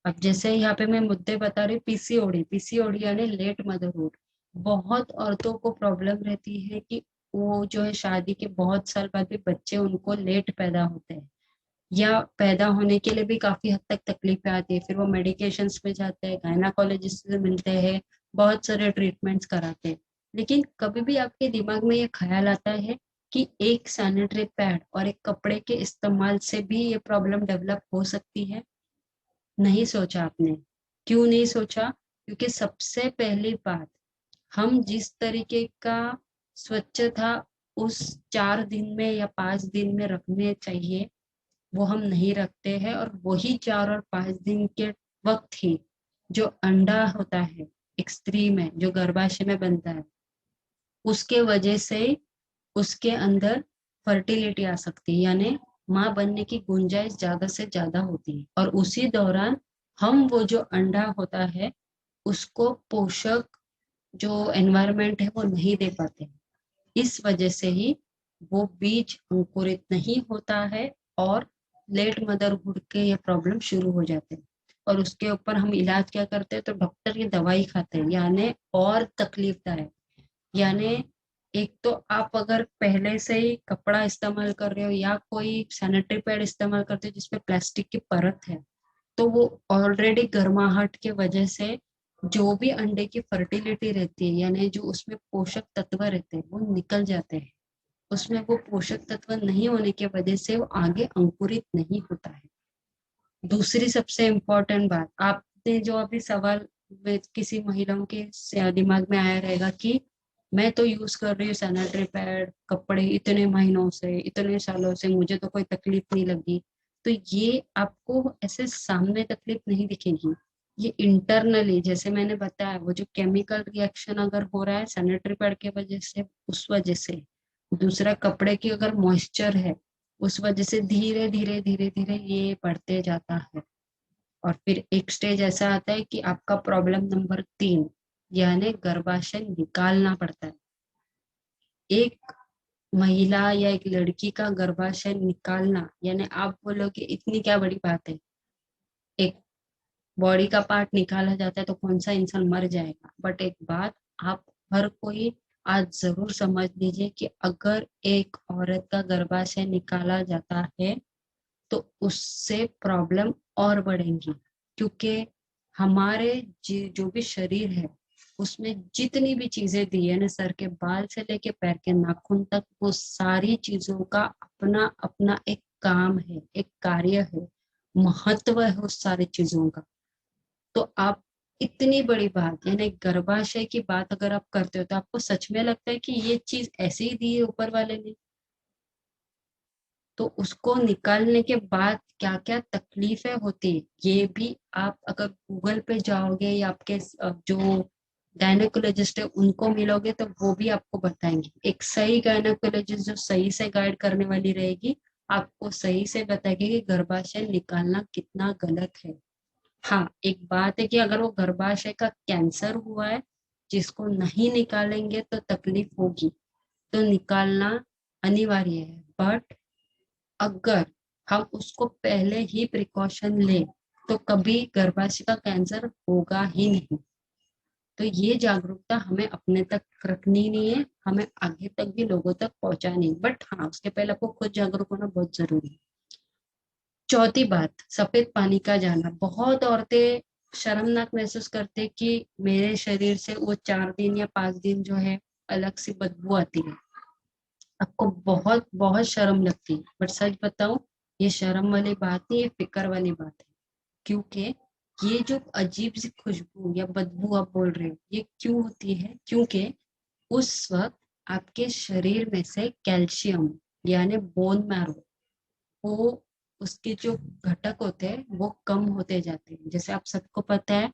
अब जैसे यहाँ पे मैं मुद्दे बता रही, पीसीओडी, पीसीओडी यानी लेट मदरहुड। बहुत औरतों को प्रॉब्लम रहती है कि वो जो है शादी के बहुत साल बाद भी बच्चे उनको लेट पैदा होते हैं, या पैदा होने के लिए भी काफी हद तक तकलीफें आती है, फिर वो मेडिकेशंस में जाते हैं, गायनाकोलॉजिस्ट से मिलते हैं, बहुत सारे ट्रीटमेंट्स कराते हैं। लेकिन कभी भी आपके दिमाग में ये ख्याल आता है कि एक सैनिटरी पैड और एक कपड़े के इस्तेमाल से भी ये प्रॉब्लम डेवलप हो सकती है? नहीं सोचा आपने। क्यों नहीं सोचा? क्योंकि सबसे पहली बात, हम जिस तरीके का स्वच्छता उस 4 दिन में या 5 दिन में रखने चाहिए वो हम नहीं रखते हैं, और वही 4 और 5 दिन के वक्त ही जो अंडा होता है एक स्त्री में जो गर्भाशय में बनता है, उसके वजह से उसके अंदर फर्टिलिटी आ सकती है, यानी माँ बनने की गुंजाइश ज्यादा से ज्यादा होती है, और उसी दौरान हम वो जो अंडा होता है उसको पोषक जो एनवायरनमेंट है वो नहीं दे पाते। इस वजह से ही वो बीज अंकुरित नहीं होता है, और लेट मदरहुड के ये प्रॉब्लम शुरू हो जाते हैं। और उसके ऊपर हम इलाज क्या करते हैं, तो डॉक्टर की दवाई खाते हैं, यानी और तकलीफदायक। यानी एक तो आप अगर पहले से ही कपड़ा इस्तेमाल कर रहे हो या कोई सैनिटरी पैड इस्तेमाल करते हो जिसपे प्लास्टिक की परत है, तो वो ऑलरेडी गर्माहट के वजह से जो भी अंडे की फर्टिलिटी रहती है, यानी जो उसमें पोषक तत्व रहते हैं वो निकल जाते हैं। उसमें वो पोषक तत्व नहीं होने की वजह से वो आगे अंकुरित नहीं होता है। दूसरी सबसे इम्पोर्टेंट बात, आपने जो अभी सवाल किसी महिलाओं के दिमाग में आया रहेगा कि मैं तो यूज कर रही हूँ सैनिटरी पैड, कपड़े इतने महीनों से, इतने सालों से, मुझे तो कोई तकलीफ नहीं लगी। तो ये आपको ऐसे सामने तकलीफ नहीं दिखेगी, ये इंटरनली, जैसे मैंने बताया, वो जो केमिकल रिएक्शन अगर हो रहा है सैनिटरी पैड के वजह से, उस वजह से, दूसरा कपड़े की अगर मॉइस्चर है उस वजह से धीरे धीरे धीरे धीरे ये बढ़ते जाता है। और फिर एक स्टेज ऐसा आता है कि आपका प्रॉब्लम नंबर 3, यानी गर्भाशय निकालना पड़ता है। एक महिला या एक लड़की का गर्भाशय निकालना, यानी आप बोलोगे इतनी क्या बड़ी बात है, एक बॉडी का पार्ट निकाला जाता है तो कौन सा इंसान मर जाएगा। बट एक बात आप हर कोई आज जरूर समझ लीजिए कि अगर एक औरत का गर्भाशय निकाला जाता है तो उससे प्रॉब्लम और बढ़ेंगी, क्योंकि हमारे जो भी शरीर है उसमें जितनी भी चीजें दी है ना, सर के बाल से लेके पैर के नाखून तक, वो सारी चीजों का अपना अपना एक काम है, एक कार्य है, महत्व है उस सारी चीजों का। तो आप इतनी बड़ी बात यानी गर्भाशय की बात अगर आप करते हो तो आपको सच में लगता है कि ये चीज ऐसे ही दी है ऊपर वाले ने। तो उसको निकालने के बाद क्या क्या तकलीफें होती है, ये भी आप अगर गूगल पे जाओगे या आपके जो गायनेकोलॉजिस्ट है उनको मिलोगे तो वो भी आपको बताएंगे। एक सही गायनेकोलॉजिस्ट जो सही से गाइड करने वाली रहेगी, आपको सही से बताएगी कि गर्भाशय निकालना कितना गलत है। हाँ, एक बात है कि अगर वो गर्भाशय का कैंसर हुआ है जिसको नहीं निकालेंगे तो तकलीफ होगी, तो निकालना अनिवार्य है। बट अगर हम उसको पहले ही प्रिकॉशन लें तो कभी गर्भाशय का कैंसर होगा ही नहीं। तो ये जागरूकता हमें अपने तक रखनी नहीं है, हमें आगे तक भी लोगों तक पहुंचानी है। बट हाँ, उसके पहले आपको खुद जागरूक होना बहुत जरूरी है। चौथी बात, सफेद पानी का जाना। बहुत औरतें शर्मनाक महसूस करते कि मेरे शरीर से वो 4 दिन या 5 दिन जो है अलग सी बदबू आती है। आपको बहुत बहुत शर्म लगती है, बट सच बताऊं, ये शर्म वाली बात नहीं, ये फिक्र वाली बात है। क्योंकि ये जो अजीब सी खुशबू या बदबू आप बोल रहे हो, ये क्यों होती है? क्योंकि उस वक्त आपके शरीर में से कैल्शियम यानी बोन मैरो, वो उसके जो घटक होते हैं वो कम होते जाते हैं। जैसे आप सबको पता है,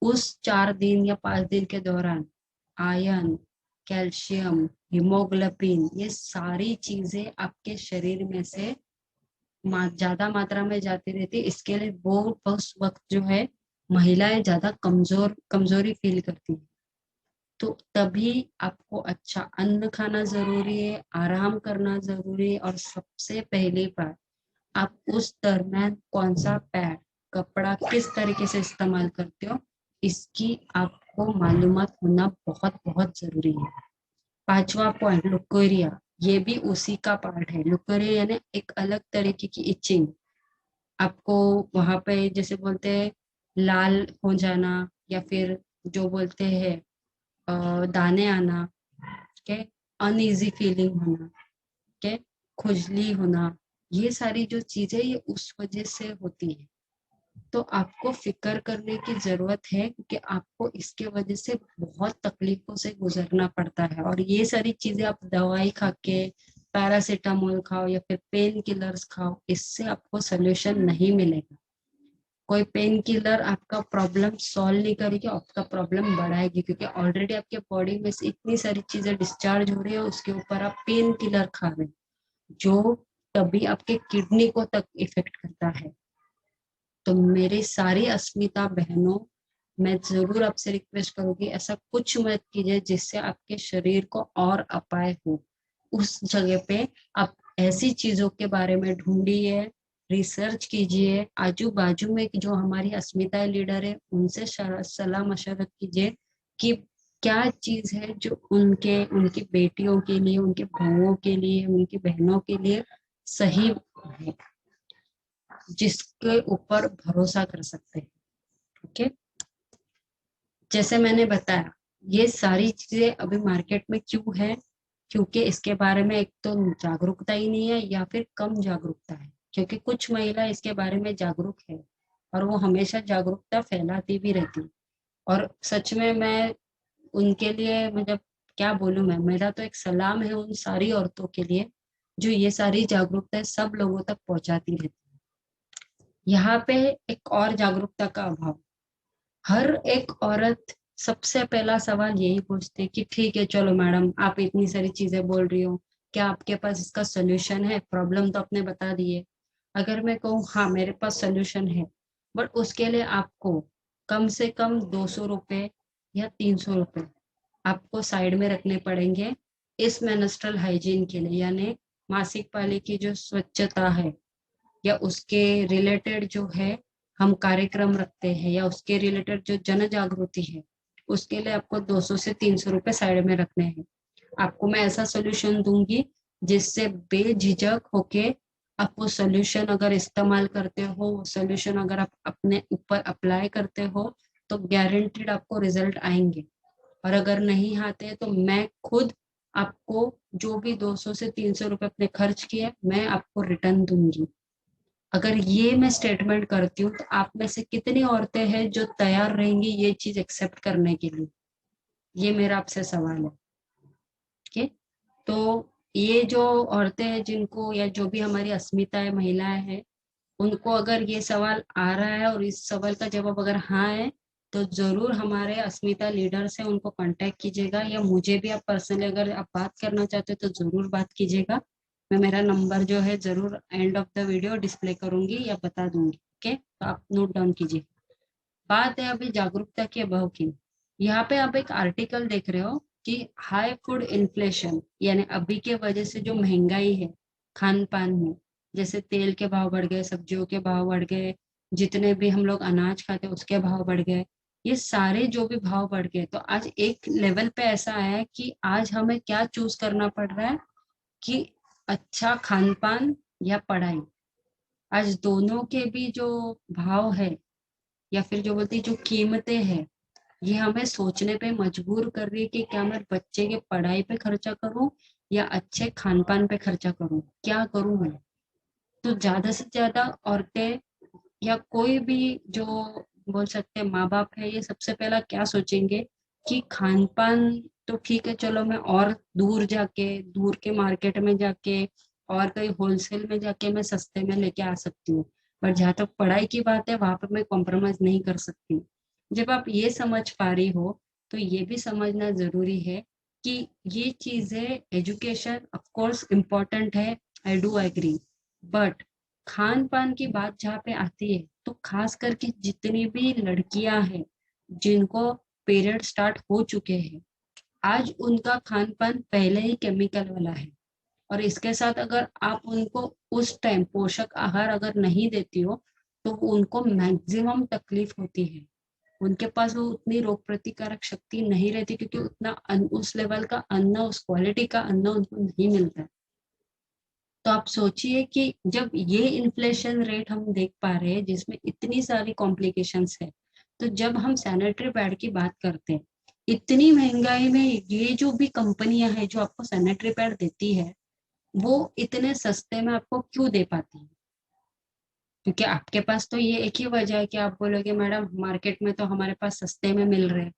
उस 4 दिन या 5 दिन के दौरान आयरन, कैल्शियम, हीमोग्लोबिन, ये सारी चीजें आपके शरीर में से ज्यादा मात्रा में जाती रहती है। इसके लिए वो उस वक्त जो है महिलाएं ज्यादा कमजोरी फील करती है। तो तभी आपको अच्छा अन्न खाना जरूरी है, आराम करना जरूरी है, और सबसे पहली बात, आप उस दरम्यान कौन सा पैड, कपड़ा किस तरीके से इस्तेमाल करते हो, इसकी आपको मालूमात होना बहुत बहुत जरूरी है। पांचवा पॉइंट, लुकेरिया। ये भी उसी का पार्ट है। लुकेरिया यानी एक अलग तरीके की इचिंग। आपको वहां पे जैसे बोलते हैं लाल हो जाना, या फिर जो बोलते हैं दाने आना, के अनईजी फीलिंग होना, के खुजली होना, ये सारी जो चीजें ये उस वजह से होती है। तो आपको फिक्र करने की जरूरत है, क्योंकि आपको इसके वजह से बहुत तकलीफों से गुजरना पड़ता है। और ये सारी चीजें आप दवाई खा के, पैरासीटामोल खाओ या फिर पेन किलर्स खाओ, इससे आपको सोल्यूशन नहीं मिलेगा। कोई पेन किलर आपका प्रॉब्लम सॉल्व नहीं करेगी, आपका प्रॉब्लम बढ़ाएगी, क्योंकि ऑलरेडी आपके बॉडी में से इतनी सारी चीजें डिस्चार्ज हो रही है, उसके ऊपर आप पेन किलर खा रहे हैं जो तभी आपके किडनी को तक इफेक्ट करता है। तो मेरी सारी अस्मिता बहनों, मैं जरूर आपसे रिक्वेस्ट करूंगी, ऐसा कुछ मत कीजिए जिससे आपके शरीर को और अपाय हो। उस जगह पे आप ऐसी चीजों के बारे में ढूंढिए, रिसर्च कीजिए, आजू बाजू में जो हमारी अस्मिता लीडर है उनसे सलाह मशवरत कीजिए कि क्या चीज है जो उनके, उनकी बेटियों के लिए, उनके बहुओं के लिए, उनकी बहनों के लिए सही है, जिसके ऊपर भरोसा कर सकते हैं। ओके, जैसे मैंने बताया, ये सारी चीजें अभी मार्केट में क्यों है? क्योंकि इसके बारे में एक तो जागरूकता ही नहीं है, या फिर कम जागरूकता है। क्योंकि कुछ महिला इसके बारे में जागरूक है और वो हमेशा जागरूकता फैलाती भी रहती है, और सच में मैं उनके लिए मतलब क्या बोलूं मैं, मेरा तो एक सलाम है उन सारी औरतों के लिए जो ये सारी जागरूकता सब लोगों तक पहुंचाती रहती है। यहाँ पे एक और जागरूकता का अभाव। हर एक औरत सबसे पहला सवाल यही पूछती है कि ठीक है चलो मैडम, आप इतनी सारी चीजें बोल रही हो, क्या आपके पास इसका सोल्यूशन है? प्रॉब्लम तो आपने बता दी है। अगर मैं कहूँ हाँ मेरे पास सोल्यूशन है, बट उसके लिए आपको कम से कम 200 रुपये या 300 रुपये आपको साइड में रखने पड़ेंगे इस मेंस्ट्रुअल हाइजीन के लिए, यानी मासिक पाली की जो स्वच्छता है या उसके रिलेटेड जो है हम कार्यक्रम रखते हैं, या उसके रिलेटेड जो जन जागृति है, उसके लिए आपको 200 से 300 रुपये साइड में रखने हैं। आपको मैं ऐसा सोल्यूशन दूंगी जिससे बेझिझक होके आप वो सोल्यूशन अगर इस्तेमाल करते हो, वो सोल्यूशन अगर आप अपने ऊपर अप्लाई करते हो, तो गारंटीड आपको रिजल्ट आएंगे। और अगर नहीं आते तो मैं खुद आपको जो भी 200 से 300 रुपये अपने खर्च किए मैं आपको रिटर्न दूंगी। अगर ये मैं स्टेटमेंट करती हूँ तो आप में से कितनी औरतें हैं जो तैयार रहेंगी ये चीज एक्सेप्ट करने के लिए? ये मेरा आपसे सवाल है। ठीक है? तो ये जो औरतें हैं जिनको, या जो भी हमारी अस्मिता है, महिलाएं हैं, उनको अगर ये सवाल आ रहा है और इस सवाल का जवाब अगर हाँ है, तो जरूर हमारे अस्मिता लीडर से उनको कांटेक्ट कीजिएगा, या मुझे भी आप पर्सनली अगर आप बात करना चाहते हो तो जरूर बात कीजिएगा। मैं मेरा नंबर जो है जरूर end of the video display करूंगी या बता दूंगी। ओके, तो आप नोट डाउन कीजिए। बात है अभी जागरूकता के अभाव की। यहाँ पे आप एक आर्टिकल देख रहे हो कि हाई फूड इन्फ्लेशन, यानी अभी के वजह से जो महंगाई है खान पान में, जैसे तेल के भाव बढ़ गए, सब्जियों के भाव बढ़ गए, जितने भी हम लोग अनाज खाते हैं उसके भाव बढ़ गए, ये सारे जो भी भाव बढ़ गए, तो आज एक लेवल पे ऐसा आया है कि आज हमें क्या चूज करना पड़ रहा है कि अच्छा खान पान या पढ़ाई। आज दोनों के भी जो भाव है, या फिर जो बोलती जो कीमतें हैं, ये हमें सोचने पे मजबूर कर रही है कि क्या मैं बच्चे के पढ़ाई पे खर्चा करूं या अच्छे खान पान पे खर्चा करूं, क्या करूं मैं? तो ज्यादा से ज्यादा औरतें या कोई भी जो बोल सकते हैं माँ बाप है, ये सबसे पहला क्या सोचेंगे कि खान पान तो ठीक है चलो, मैं और दूर जाके, दूर के मार्केट में जाके और कहीं होलसेल में जाके मैं सस्ते में लेके आ सकती हूँ, पर जहाँ तक पढ़ाई की बात है वहां पर मैं कॉम्प्रोमाइज नहीं कर सकती। जब आप ये समझ पा रही हो, तो ये भी समझना जरूरी है कि ये चीजें, एजुकेशन ऑफ कोर्स इम्पोर्टेंट है, आई डू एग्री, बट खान पान की बात जहाँ पे आती है, तो खास करके जितनी भी लड़कियां हैं जिनको पीरियड स्टार्ट हो चुके हैं, आज उनका खान पान पहले ही केमिकल वाला है। और इसके साथ अगर आप उनको उस टाइम पोषक आहार अगर नहीं देती हो, तो उनको मैक्सिमम तकलीफ होती है। उनके पास वो उतनी रोग प्रतिकारक शक्ति नहीं रहती, क्योंकि उतना उस लेवल का अन्न, उस क्वालिटी का अन्न उनको नहीं मिलता है। तो आप सोचिए कि जब ये इन्फ्लेशन रेट हम देख पा रहे हैं जिसमें इतनी सारी कॉम्प्लिकेशंस है, तो जब हम सैनिटरी पैड की बात करते हैं, इतनी महंगाई में ये जो भी कंपनियां हैं जो आपको सैनिटरी पैड देती है, वो इतने सस्ते में आपको क्यों दे पाती है? क्योंकि आपके पास तो ये एक ही वजह है कि आप बोलोगे मैडम मार्केट में तो हमारे पास सस्ते में मिल रहे हैं,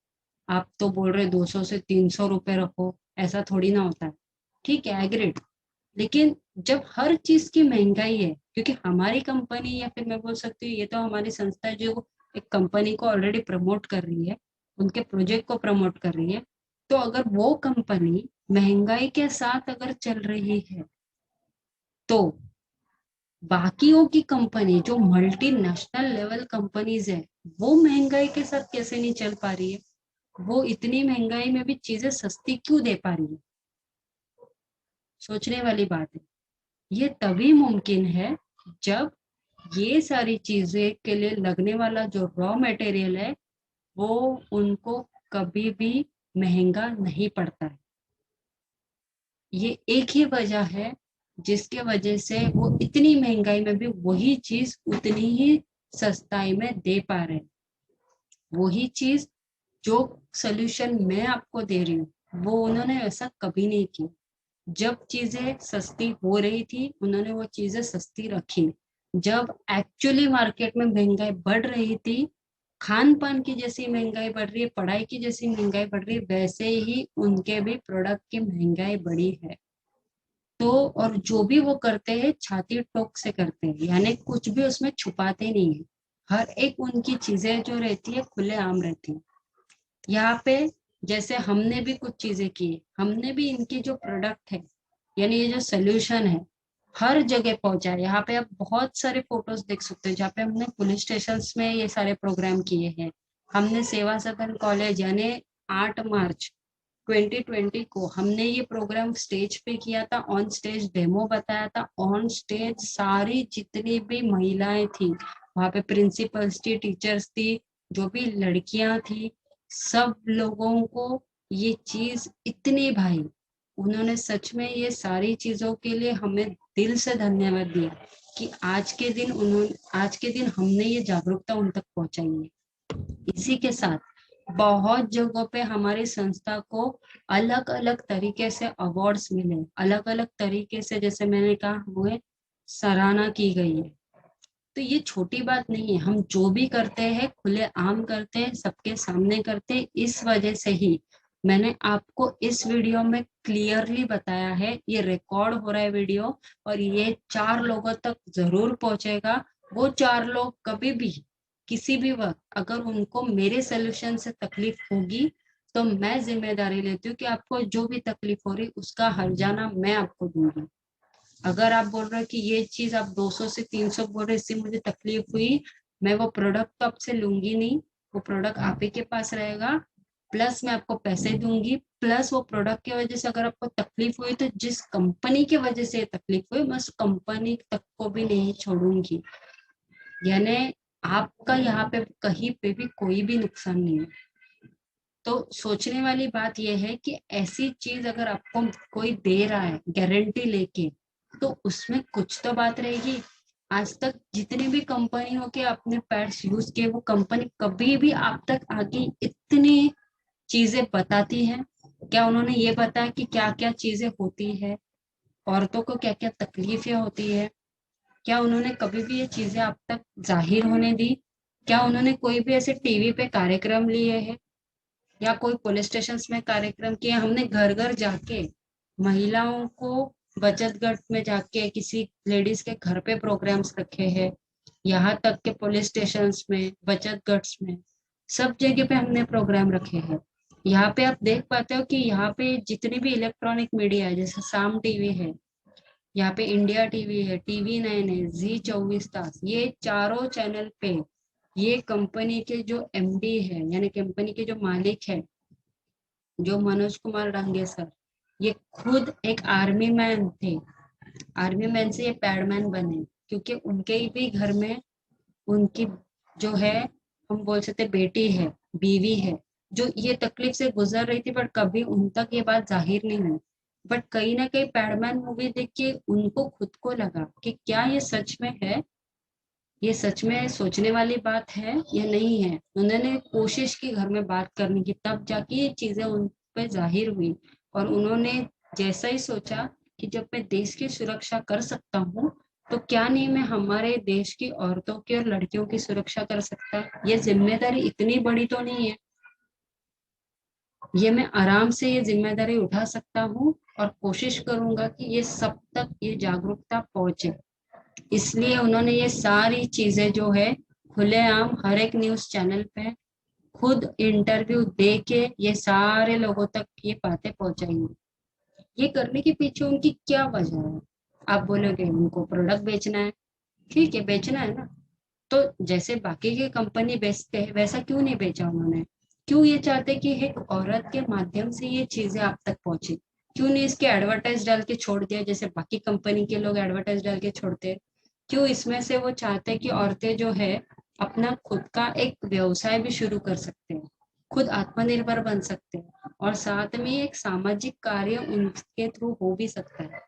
आप तो बोल रहे 200 से 300 रुपए रखो, ऐसा थोड़ी ना होता है। ठीक है, एग्रीड। लेकिन जब हर चीज की महंगाई है, क्योंकि हमारी कंपनी, या फिर मैं बोल सकती हूँ ये तो हमारी संस्था है जो एक कंपनी को ऑलरेडी प्रमोट कर रही है, उनके प्रोजेक्ट को प्रमोट कर रही है, तो अगर वो कंपनी महंगाई के साथ अगर चल रही है, तो बाकियों की कंपनी जो मल्टीनेशनल लेवल कंपनीज है, वो महंगाई के साथ कैसे नहीं चल पा रही है? वो इतनी महंगाई में भी चीजें सस्ती क्यों दे पा रही है? सोचने वाली बात है। ये तभी मुमकिन है जब ये सारी चीजें के लिए लगने वाला जो रॉ मटेरियल है, वो उनको कभी भी महंगा नहीं पड़ता है। ये एक ही वजह है जिसके वजह से वो इतनी महंगाई में भी वही चीज उतनी ही सस्ताई में दे पा रहे हैं। वही चीज जो सोल्यूशन मैं आपको दे रही हूँ, वो उन्होंने ऐसा कभी नहीं किया। जब चीजें सस्ती हो रही थी उन्होंने वो चीजें सस्ती रखी। जब एक्चुअली मार्केट में महंगाई बढ़ रही थी, खान पान की जैसी महंगाई बढ़ रही है, पढ़ाई की जैसी महंगाई बढ़ रही है, वैसे ही उनके भी प्रोडक्ट की महंगाई बढ़ी है। तो और जो भी वो करते हैं छाती ठोक से करते हैं, यानी कुछ भी उसमें छुपाते नहीं है। हर एक उनकी चीजें जो रहती है खुले आम रहती है। यहाँ पे जैसे हमने भी कुछ चीजें की, हमने भी इनकी जो प्रोडक्ट है, यानी ये जो सोल्यूशन है, हर जगह पहुंचा है। यहाँ पे आप बहुत सारे फोटोज देख सकते हो जहाँ पे हमने पुलिस स्टेशन में ये सारे प्रोग्राम किए हैं। हमने सेवा सदन कॉलेज, यानी 8 मार्च 2020 को हमने ये प्रोग्राम स्टेज पे किया था, ऑन स्टेज डेमो बताया था। ऑन स्टेज सारी जितनी भी महिलाएं थी, वहां पे प्रिंसिपल्स थी, टीचर्स थी, जो भी लड़कियां थी, सब लोगों को ये चीज इतनी भाई, उन्होंने सच में ये सारी चीजों के लिए हमें दिल से धन्यवाद दिया कि आज के दिन हमने ये जागरूकता उन तक पहुंचाई है। इसी के साथ बहुत जगहों पे हमारी संस्था को अलग अलग तरीके से अवार्ड्स मिले, अलग अलग तरीके से, जैसे मैंने कहा, हुए सराहना की गई है। तो ये छोटी बात नहीं है, हम जो भी करते हैं खुले आम करते हैं, सबके सामने करते हैं। इस वजह से ही मैंने आपको इस वीडियो में क्लियरली बताया है, ये रिकॉर्ड हो रहा है वीडियो, और ये 4 लोगों तक जरूर पहुंचेगा। वो 4 लोग कभी भी किसी भी वक्त अगर उनको मेरे सोल्यूशन से तकलीफ होगी, तो मैं जिम्मेदारी लेती हूँ कि आपको जो भी तकलीफ हो रही उसका हर्जाना मैं आपको दूंगी। अगर आप बोल रहे हो कि ये चीज आप 200 से 300 बोल रहे इससे मुझे तकलीफ हुई, मैं वो प्रोडक्ट तो आपसे लूंगी नहीं। वो प्रोडक्ट आप ही के पास रहेगा, प्लस मैं आपको पैसे दूंगी, प्लस वो प्रोडक्ट की वजह से अगर आपको तकलीफ हुई तो जिस कंपनी की वजह से तकलीफ हुई, मैं उस कंपनी तक को भी नहीं छोड़ूंगी। यानी आपका यहाँ पे कहीं पे भी कोई भी नुकसान नहीं है। तो सोचने वाली बात यह है कि ऐसी चीज अगर आपको कोई दे रहा है गारंटी लेके, तो उसमें कुछ तो बात रहेगी। आज तक जितनी भी कंपनियों के आपने पैड्स यूज किए, वो कंपनी कभी भी आप तक आके इतनी चीजें बताती है? क्या उन्होंने ये बताया कि क्या क्या चीजें होती है, औरतों को क्या क्या तकलीफें होती है? क्या उन्होंने कभी भी ये चीजें आप तक जाहिर होने दी? क्या उन्होंने कोई भी ऐसे टीवी पे कार्यक्रम लिए हैं, या कोई पुलिस स्टेशन में कार्यक्रम किए? हमने घर घर जाके महिलाओं को बचत गट में जाके किसी लेडीज के घर पे प्रोग्राम्स रखे हैं, यहाँ तक के पुलिस स्टेशन में, बचत गट्स में, सब जगह पे हमने प्रोग्राम रखे हैं। यहाँ पे आप देख पाते हो कि यहाँ पे जितनी भी इलेक्ट्रॉनिक मीडिया है, जैसे साम टीवी है, यहाँ पे इंडिया टीवी है, TV9 है, जी 24 तास, ये चारों चैनल पे ये कंपनी के जो MD है, यानी कंपनी के जो मालिक है, जो मनोज कुमार डांगे सर, ये खुद एक आर्मी मैन थे। आर्मी मैन से ये पैडमैन बने क्योंकि उनके ही भी घर में उनकी जो है, हम बोल सकते बेटी है, बीवी है, जो ये तकलीफ से गुजर रही थी, बट कभी उन तक ये बात जाहिर नहीं हुई। बट कहीं ना कहीं पैडमैन मूवी देख के उनको खुद को लगा कि क्या ये सच में है, ये सच में सोचने वाली बात है या नहीं है। उन्होंने कोशिश की घर में बात करने की, तब जाके ये चीजें उन पे जाहिर हुई। और उन्होंने जैसा ही सोचा कि जब मैं देश की सुरक्षा कर सकता हूँ, तो क्या नहीं मैं हमारे देश की औरतों की और लड़कियों की सुरक्षा कर सकता है? ये जिम्मेदारी इतनी बड़ी तो नहीं है, ये मैं आराम से ये जिम्मेदारी उठा सकता हूँ, और कोशिश करूंगा कि ये सब तक ये जागरूकता पहुंचे। इसलिए उन्होंने ये सारी चीजें जो है खुलेआम हर एक न्यूज चैनल पे खुद इंटरव्यू दे के ये सारे लोगों तक ये बातें पहुंचाई। ये करने के पीछे उनकी क्या वजह है? आप बोलोगे उनको प्रोडक्ट बेचना है, ठीक है बेचना है ना, तो जैसे बाकी की कंपनी बेचते हैं वैसा क्यों नहीं बेचा उन्होंने? क्यों ये चाहते कि एक औरत के माध्यम से ये चीजें आप तक पहुंचे? क्यों नहीं इसके एडवर्टाइज डाल के छोड़ दिया जैसे बाकी कंपनी के लोग एडवर्टाइज डाल के छोड़ते हैं? क्यों इसमें से वो चाहते हैं कि औरतें जो है अपना खुद का एक व्यवसाय भी शुरू कर सकते हैं, खुद आत्मनिर्भर बन सकते हैं, और साथ में एक सामाजिक कार्य उनके थ्रू हो भी सकता है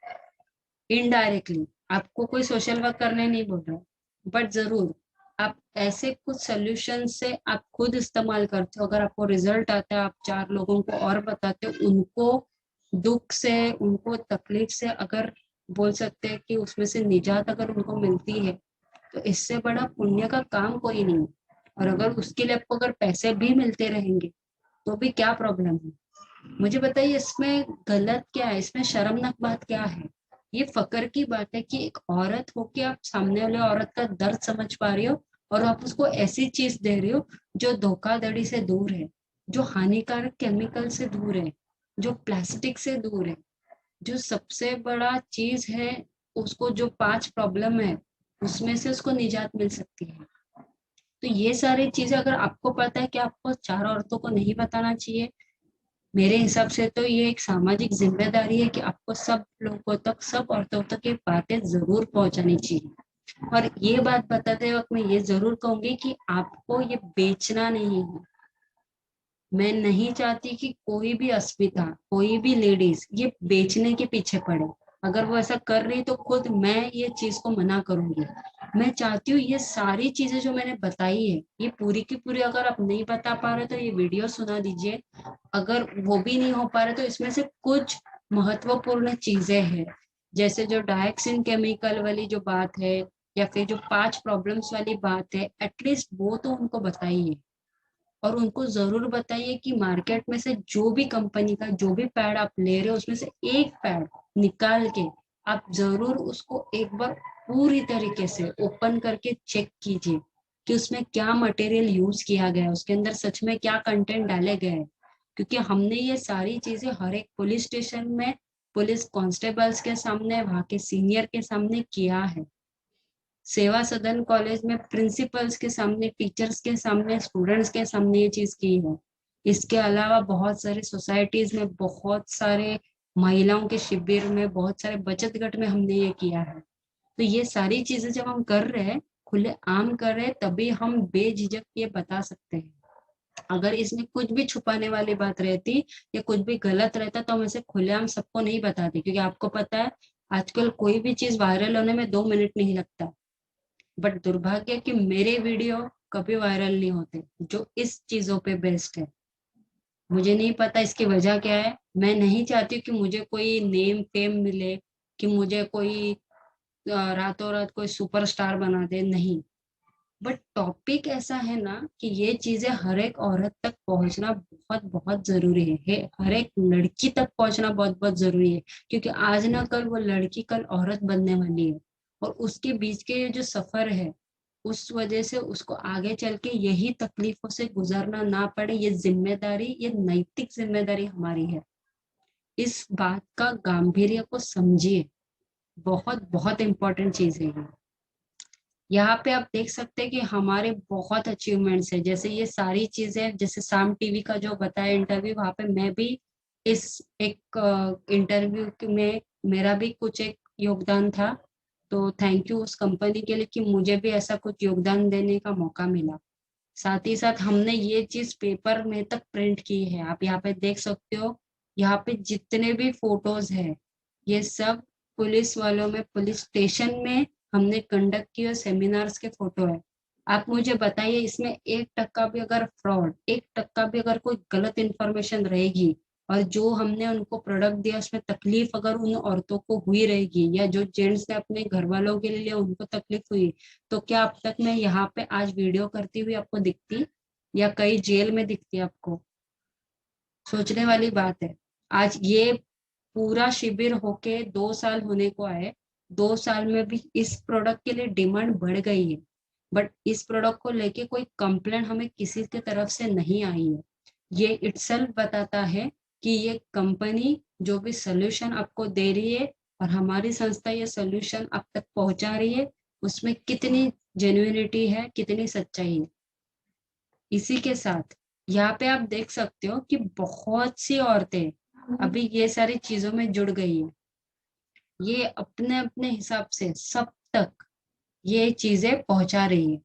इनडायरेक्टली। आपको कोई सोशल वर्क करने नहीं बोल रहा, बट जरूर आप ऐसे कुछ सोल्यूशन से आप खुद इस्तेमाल करते हो, अगर आपको रिजल्ट आता है, आप 4 लोगों को और बताते हो, उनको दुख से, उनको तकलीफ से, अगर बोल सकते हैं कि उसमें से निजात अगर उनको मिलती है, तो इससे बड़ा पुण्य का काम कोई नहीं। और अगर उसके लिए आपको अगर पैसे भी मिलते रहेंगे तो भी क्या प्रॉब्लम है? मुझे बताइए इसमें गलत क्या है, इसमें शर्मनाक बात क्या है? ये फकर की बात है कि एक औरत होके आप सामने वाले औरत का दर्द समझ पा रही हो और आप उसको ऐसी चीज दे रही हो जो धोखाधड़ी से दूर है, जो हानिकारक केमिकल से दूर है, जो प्लास्टिक से दूर है, जो सबसे बड़ा चीज है, उसको जो 5 प्रॉब्लम है उसमें से उसको निजात मिल सकती है। तो ये सारी चीजें अगर आपको पता है कि आपको 4 औरतों को नहीं बताना चाहिए, मेरे हिसाब से तो ये एक सामाजिक जिम्मेदारी है कि आपको सब लोगों तक, सब औरतों तक ये बातें जरूर पहुंचानी चाहिए। और ये बात बताते वक्त मैं ये जरूर कहूंगी कि आपको ये बेचना नहीं है। मैं नहीं चाहती कि कोई भी अस्मिता, कोई भी लेडीज ये बेचने के पीछे पड़े। अगर वो ऐसा कर रही तो खुद मैं ये चीज को मना करूंगी। मैं चाहती हूँ ये सारी चीजें जो मैंने बताई है ये पूरी की पूरी, अगर आप नहीं बता पा रहे तो ये वीडियो सुना दीजिए। अगर वो भी नहीं हो पा रहे तो इसमें से कुछ महत्वपूर्ण चीजें हैं, जैसे जो डायक्सिन केमिकल वाली जो बात है या फिर जो 5 प्रॉब्लम्स वाली बात है, एटलीस्ट वो तो उनको बताइए। और उनको जरूर बताइए कि मार्केट में से जो भी कंपनी का जो भी पैड आप ले रहे हो उसमें से एक पैड निकाल के आप जरूर उसको एक बार पूरी तरीके से ओपन करके चेक कीजिए कि उसमें क्या मटेरियल यूज किया गया है, उसके अंदर सच में क्या कंटेंट डाले गए हैं। क्योंकि हमने ये सारी चीजें हर एक पुलिस स्टेशन में, पुलिस कांस्टेबल्स के सामने, वहां के सीनियर के सामने किया है। सेवा सदन कॉलेज में प्रिंसिपल्स के सामने, टीचर्स के सामने, स्टूडेंट्स के सामने ये चीज की है। इसके अलावा बहुत सारे सोसाइटीज में, बहुत सारे महिलाओं के शिविर में, बहुत सारे बचत गट में हमने ये किया है। तो ये सारी चीजें जब हम कर रहे हैं, खुले आम कर रहे हैं, तभी हम बेझिझक ये बता सकते हैं। अगर इसमें कुछ भी छुपाने वाली बात रहती या कुछ भी गलत रहता तो हम इसे खुलेआम सबको नहीं बताते, क्योंकि आपको पता है आजकल कोई भी चीज वायरल होने में 2 मिनट नहीं लगता। बट दुर्भाग्य कि मेरे वीडियो कभी वायरल नहीं होते जो इस चीजों पे बेस्ड है। मुझे नहीं पता इसकी वजह क्या है। मैं नहीं चाहती कि मुझे कोई नेम फेम मिले, कि मुझे कोई रातों रात कोई सुपरस्टार बना दे, नहीं। बट टॉपिक ऐसा है ना कि ये चीजें हर एक औरत तक पहुंचना बहुत बहुत जरूरी हर एक लड़की तक पहुंचना बहुत बहुत जरूरी है। क्योंकि आज ना कल वो लड़की कल औरत बनने वाली है, और उसके बीच के ये जो सफर है, उस वजह से उसको आगे चल के यही तकलीफों से गुजरना ना पड़े, ये जिम्मेदारी, ये नैतिक जिम्मेदारी हमारी है। इस बात का गांभीर्य को समझिए। बहुत बहुत इंपॉर्टेंट चीज है ये। यहाँ पे आप देख सकते हैं कि हमारे बहुत अचीवमेंट्स है, जैसे ये सारी चीजें, जैसे साम टीवी का जो बताया इंटरव्यू, वहां पे मैं भी इस एक इंटरव्यू में मेरा भी कुछ एक योगदान था। तो थैंक यू उस कंपनी के लिए कि मुझे भी ऐसा कुछ योगदान देने का मौका मिला। साथ ही साथ हमने ये चीज पेपर में तक प्रिंट की है, आप यहाँ पे देख सकते हो। यहाँ पे जितने भी फोटोज है ये सब पुलिस वालों में, पुलिस स्टेशन में हमने कंडक्ट किए सेमिनार्स के फोटो है। आप मुझे बताइए इसमें 1% भी अगर फ्रॉड, 1% भी अगर कोई गलत इंफॉर्मेशन रहेगी, और जो हमने उनको प्रोडक्ट दिया उसमें तकलीफ अगर उन औरतों को हुई रहेगी, या जो जेंट्स ने अपने घर वालों के लिए लिया उनको तकलीफ हुई, तो क्या अब तक मैं यहाँ पे आज वीडियो करती हुई आपको दिखती, या कहीं जेल में दिखती आपको? सोचने वाली बात है। आज ये पूरा शिविर होके 2 साल होने को आए, 2 साल में भी इस प्रोडक्ट के लिए डिमांड बढ़ गई है। बट इस प्रोडक्ट को लेके कोई कंप्लेंट हमें किसी के तरफ से नहीं आई है। ये इटसेल्फ बताता है कि ये कंपनी जो भी सोल्यूशन आपको दे रही है, और हमारी संस्था ये सोल्यूशन आप तक पहुंचा रही है, उसमें कितनी जेन्युइनिटी है, कितनी सच्चाई है। इसी के साथ यहाँ पे आप देख सकते हो कि बहुत सी औरतें अभी ये सारी चीजों में जुड़ गई है। ये अपने अपने हिसाब से सब तक ये चीजें पहुंचा रही है।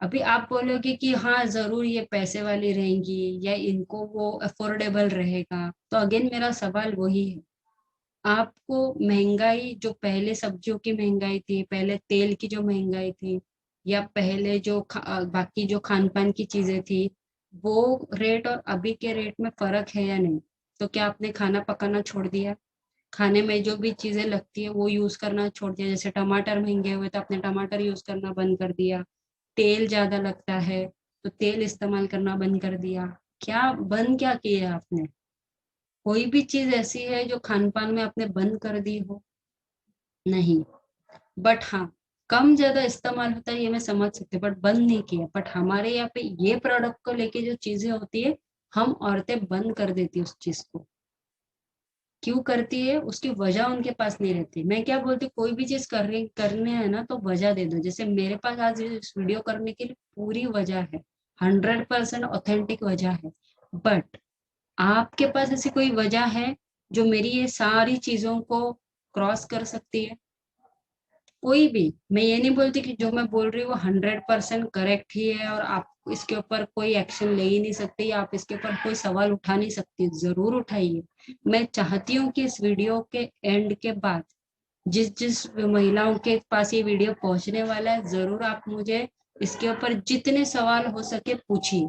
अभी आप बोलोगे कि हाँ जरूर ये पैसे वाली रहेंगी या इनको वो अफोर्डेबल रहेगा, तो अगेन मेरा सवाल वही है। आपको महंगाई, जो पहले सब्जियों की महंगाई थी, पहले तेल की जो महंगाई थी, या पहले जो बाकी जो खान पान की चीजें थी, वो रेट और अभी के रेट में फर्क है या नहीं? तो क्या आपने खाना पकाना छोड़ दिया? खाने में जो भी चीजें लगती है वो यूज करना छोड़ दिया? जैसे टमाटर महंगे हुए तो आपने टमाटर यूज करना बंद कर दिया। तेल ज्यादा लगता है तो तेल इस्तेमाल करना बंद कर दिया। क्या बंद क्या किया आपने? कोई भी चीज ऐसी है जो खान पान में आपने बंद कर दी हो? नहीं। बट हाँ, कम ज्यादा इस्तेमाल होता है ये मैं समझ सकती हूँ, बट बंद नहीं किया। बट हमारे यहाँ पे ये प्रोडक्ट को लेके जो चीजें होती है, हम औरतें बंद कर देती है उस चीज को। क्यों करती है उसकी वजह उनके पास नहीं रहती। मैं क्या बोलती, कोई भी चीज करने है ना तो वजह दे दो। जैसे मेरे पास आज इस वीडियो करने के लिए पूरी वजह है, 100% ऑथेंटिक वजह है। बट आपके पास ऐसी कोई वजह है जो मेरी ये सारी चीजों को क्रॉस कर सकती है? कोई भी। मैं ये नहीं बोलती कि जो मैं बोल रही हूँ वो 100% करेक्ट ही है और आप इसके ऊपर कोई एक्शन ले ही नहीं सकते या आप इसके ऊपर कोई सवाल उठा नहीं सकती। जरूर उठाइए। मैं चाहती हूँ कि इस वीडियो के एंड के बाद जिस जिस महिलाओं के पास ये वीडियो पहुंचने वाला है, जरूर आप मुझे इसके ऊपर जितने सवाल हो सके पूछिए।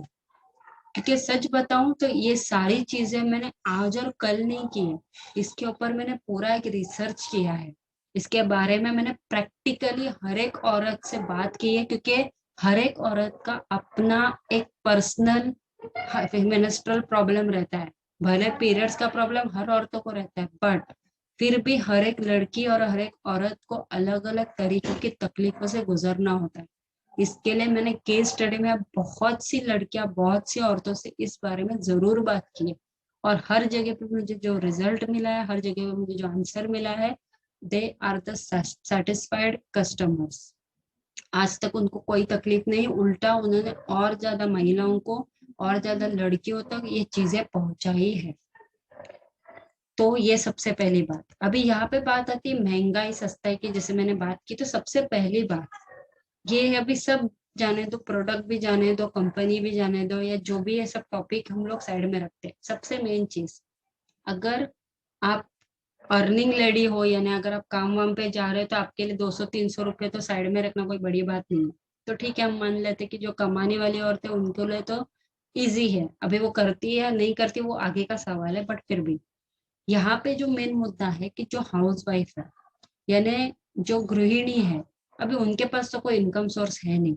क्योंकि सच बताऊं तो ये सारी चीजें मैंने आज और कल नहीं की है। इसके ऊपर मैंने पूरा एक रिसर्च किया है। इसके बारे में मैंने प्रैक्टिकली हर एक औरत से बात की है, क्योंकि हर एक औरत का अपना एक पर्सनल मेंस्ट्रुअल प्रॉब्लम रहता है। भले पीरियड्स का प्रॉब्लम हर औरतों को रहता है, बट फिर भी हर एक लड़की और हर एक औरत को अलग अलग तरीके की तकलीफों से गुजरना होता है। इसके लिए मैंने केस स्टडी में बहुत सी लड़कियां, बहुत सी औरतों से इस बारे में जरूर बात की है। और हर जगह पे मुझे जो रिजल्ट मिला है, हर जगह पे मुझे जो आंसर मिला है, they are the satisfied customers. आज तक उनको कोई तकलीफ नहीं, उल्टा उन्होंने और ज्यादा महिलाओं को और ज्यादा लड़कियों तक ये चीजें पहुंचाई है। तो ये सबसे पहली बात। अभी यहाँ पे बात आती है महंगाई सस्ताई की, जैसे मैंने बात की, तो सबसे पहली बात ये है, अभी सब जाने दो, प्रोडक्ट भी जाने दो, कंपनी भी जाने दो, या जो भी है सब टॉपिक हम लोग साइड में रखते हैं। सबसे मेन चीज, अगर आप अर्निंग लेडी हो, यानी अगर आप काम वाम पे जा रहे हो, तो आपके लिए 200-300 रुपये तो साइड में रखना कोई बड़ी बात नहीं है। तो ठीक है, हम मान लेते कि जो कमाने वाली औरतें उनके लिए तो इजी है। अभी वो करती है या नहीं करती वो आगे का सवाल है, बट फिर भी यहाँ पे जो मेन मुद्दा है कि जो हाउस वाइफ है, यानी जो गृहिणी है, अभी उनके पास तो कोई इनकम सोर्स है नहीं।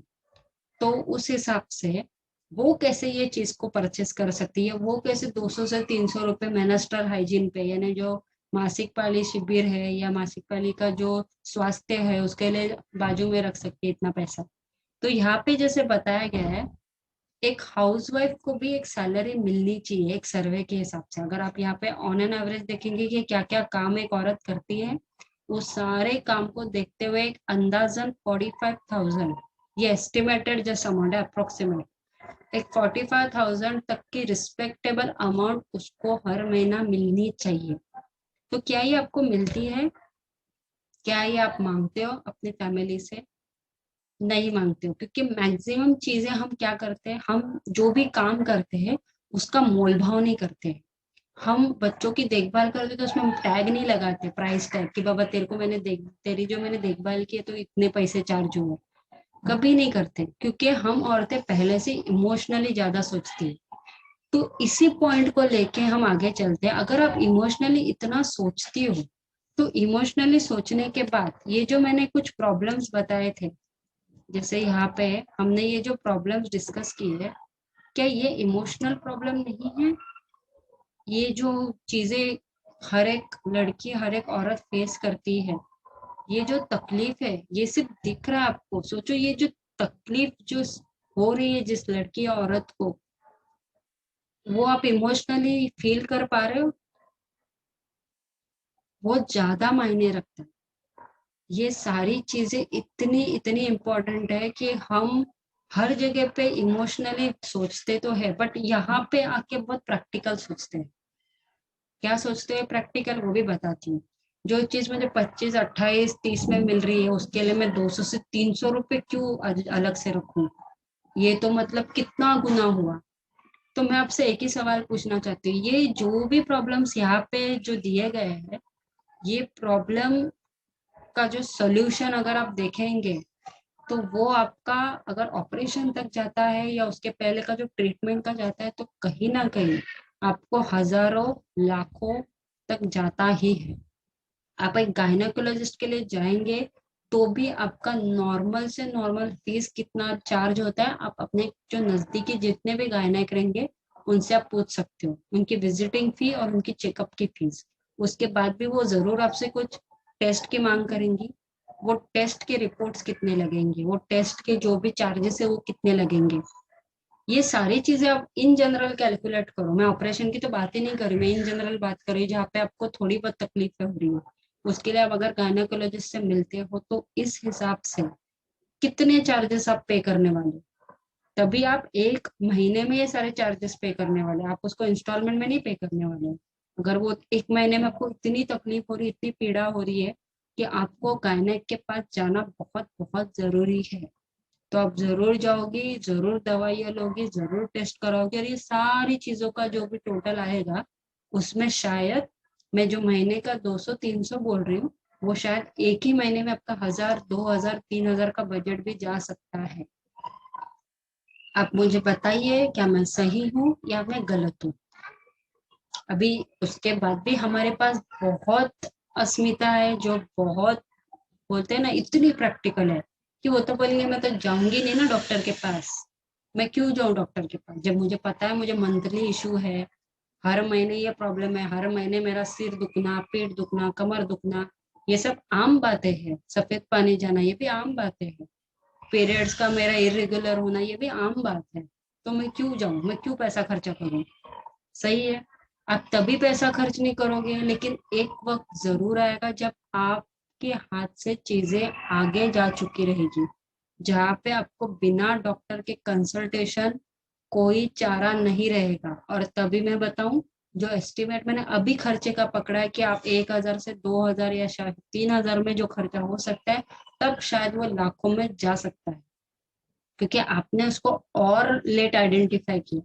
तो उस हिसाब से वो कैसे ये चीज को परचेस कर सकती है? वो कैसे 200 से 300 रुपए मेनस्ट्रुअल हाइजीन पे, यानी जो मासिक पाली शिविर है या मासिक पाली का जो स्वास्थ्य है उसके लिए बाजू में रख सकती है इतना पैसा? तो यहाँ पे जैसे बताया गया है, एक हाउसवाइफ को भी एक सैलरी मिलनी चाहिए एक सर्वे के हिसाब से। अगर आप यहाँ पे ऑन एन एवरेज देखेंगे कि क्या क्या काम एक औरत करती है, वो सारे काम को देखते हुए एक अंदाजन 45,000, ये एस्टिमेटेड जस्ट अमाउंट है, अप्रोक्सीमेट एक 45,000 तक की रिस्पेक्टेबल अमाउंट उसको हर महीना मिलनी चाहिए। तो क्या ये आपको मिलती है? क्या ये आप मांगते हो अपनी फैमिली से? नहीं मांगते हो, क्योंकि मैक्सिमम चीजें हम क्या करते हैं, हम जो भी काम करते हैं उसका मोल भाव नहीं करते हैं। हम बच्चों की देखभाल करते तो उसमें टैग नहीं लगाते, प्राइस टैग, कि बाबा तेरे को तेरी जो मैंने देखभाल की है तो इतने पैसे चार्ज हुए। कभी नहीं करते, क्योंकि हम औरतें पहले से इमोशनली ज्यादा सोचती है। तो इसी पॉइंट को लेके हम आगे चलते हैं। अगर आप इमोशनली इतना सोचती हो, तो इमोशनली सोचने के बाद ये जो मैंने कुछ प्रॉब्लम्स बताए थे, जैसे यहाँ पे हमने ये जो प्रॉब्लम्स डिस्कस की है, क्या ये इमोशनल प्रॉब्लम नहीं है? ये जो चीजें हर एक लड़की, हर एक औरत फेस करती है, ये जो तकलीफ है, ये सिर्फ दिख रहा है आपको? सोचो, ये जो तकलीफ जो हो रही है जिस लड़की या औरत को, वो आप इमोशनली फील कर पा रहे हो? बहुत ज्यादा मायने रखता है। ये सारी चीजें इतनी इतनी इम्पोर्टेंट है कि हम हर जगह पे इमोशनली सोचते तो है, बट यहाँ पे आके बहुत प्रैक्टिकल सोचते हैं। क्या सोचते हैं प्रैक्टिकल, वो भी बताती हूँ। जो चीज मुझे 25, 28, 30 में मिल रही है, उसके लिए मैं 200 से 300 रुपए क्यों अलग से रखूं? ये तो मतलब कितना गुना हुआ। तो मैं आपसे एक ही सवाल पूछना चाहती हूँ, ये जो भी प्रॉब्लम्स यहाँ पे जो दिए गए हैं, ये प्रॉब्लम का जो सोल्यूशन अगर आप देखेंगे, तो वो आपका अगर ऑपरेशन तक जाता है या उसके पहले का जो ट्रीटमेंट का जाता है, तो कहीं ना कहीं आपको हजारों लाखों तक जाता ही है। आप एक गायनेकोलॉजिस्ट के लिए जाएंगे तो भी आपका नॉर्मल से नॉर्मल फीस कितना चार्ज होता है, आप अपने जो नजदीकी जितने भी गायनेक रहेंगे उनसे आप पूछ सकते हो, उनकी विजिटिंग फी और उनकी चेकअप की फीस। उसके बाद भी वो जरूर आपसे कुछ टेस्ट की मांग करेंगी, वो टेस्ट के रिपोर्ट्स कितने लगेंगे, वो टेस्ट के जो भी चार्जेस है वो कितने लगेंगे, ये सारी चीजें आप इन जनरल कैलकुलेट करो। मैं ऑपरेशन की तो बात ही नहीं कर रही, मैं इन जनरल बात कर रही हूँ जहाँ पे आपको थोड़ी बहुत तकलीफ हो रही है। उसके लिए आप अगर गायनेकोलॉजिस्ट से मिलते हो तो इस हिसाब से कितने चार्जेस आप पे करने वाले हो। तभी आप एक महीने में ये सारे चार्जेस पे करने वाले हैं, आप उसको इंस्टॉलमेंट में नहीं पे करने वाले हो। अगर वो एक महीने में आपको इतनी तकलीफ हो रही है, इतनी पीड़ा हो रही है कि आपको गायनेक के पास जाना बहुत बहुत जरूरी है, तो आप जरूर जाओगी, जरूर दवाइयाँ लोगी, जरूर टेस्ट कराओगी, और ये सारी चीजों का जो भी टोटल आएगा उसमें शायद मैं जो महीने का 200-300 बोल रही हूँ वो शायद एक ही महीने में आपका 1000, 2000, 3000 का बजट भी जा सकता है। आप मुझे बताइए क्या मैं सही हूँ या मैं गलत हूँ। अभी उसके बाद भी हमारे पास बहुत अस्मिता है जो बहुत बोलते हैं ना, इतनी प्रैक्टिकल है कि वो तो बोलेंगे मैं तो जाऊंगी नहीं ना डॉक्टर के पास। मैं क्यों जाऊं डॉक्टर के पास जब मुझे पता है मुझे मंथली इशू है, हर महीने ये प्रॉब्लम है, हर महीने मेरा सिर दुखना, पेट दुखना, कमर दुखना, ये सब आम बातें हैं। सफेद पानी जाना ये भी आम बातें हैं। पीरियड्स का मेरा इरेगुलर होना ये भी आम बात है। तो मैं क्यों जाऊं, मैं क्यों पैसा खर्चा करूं। सही है, आप तभी पैसा खर्च नहीं करोगे, लेकिन एक वक्त जरूर आएगा जब आपके हाथ से चीजें आगे जा चुकी रहेगी, जहाँ पे आपको बिना डॉक्टर के कंसल्टेशन कोई चारा नहीं रहेगा। और तभी मैं बताऊं, जो एस्टिमेट मैंने अभी खर्चे का पकड़ा है कि आप 1000 से 2000 या शायद 3000 में जो खर्चा हो सकता है, तब शायद वो लाखों में जा सकता है, क्योंकि आपने उसको और लेट आइडेंटिफाई किया।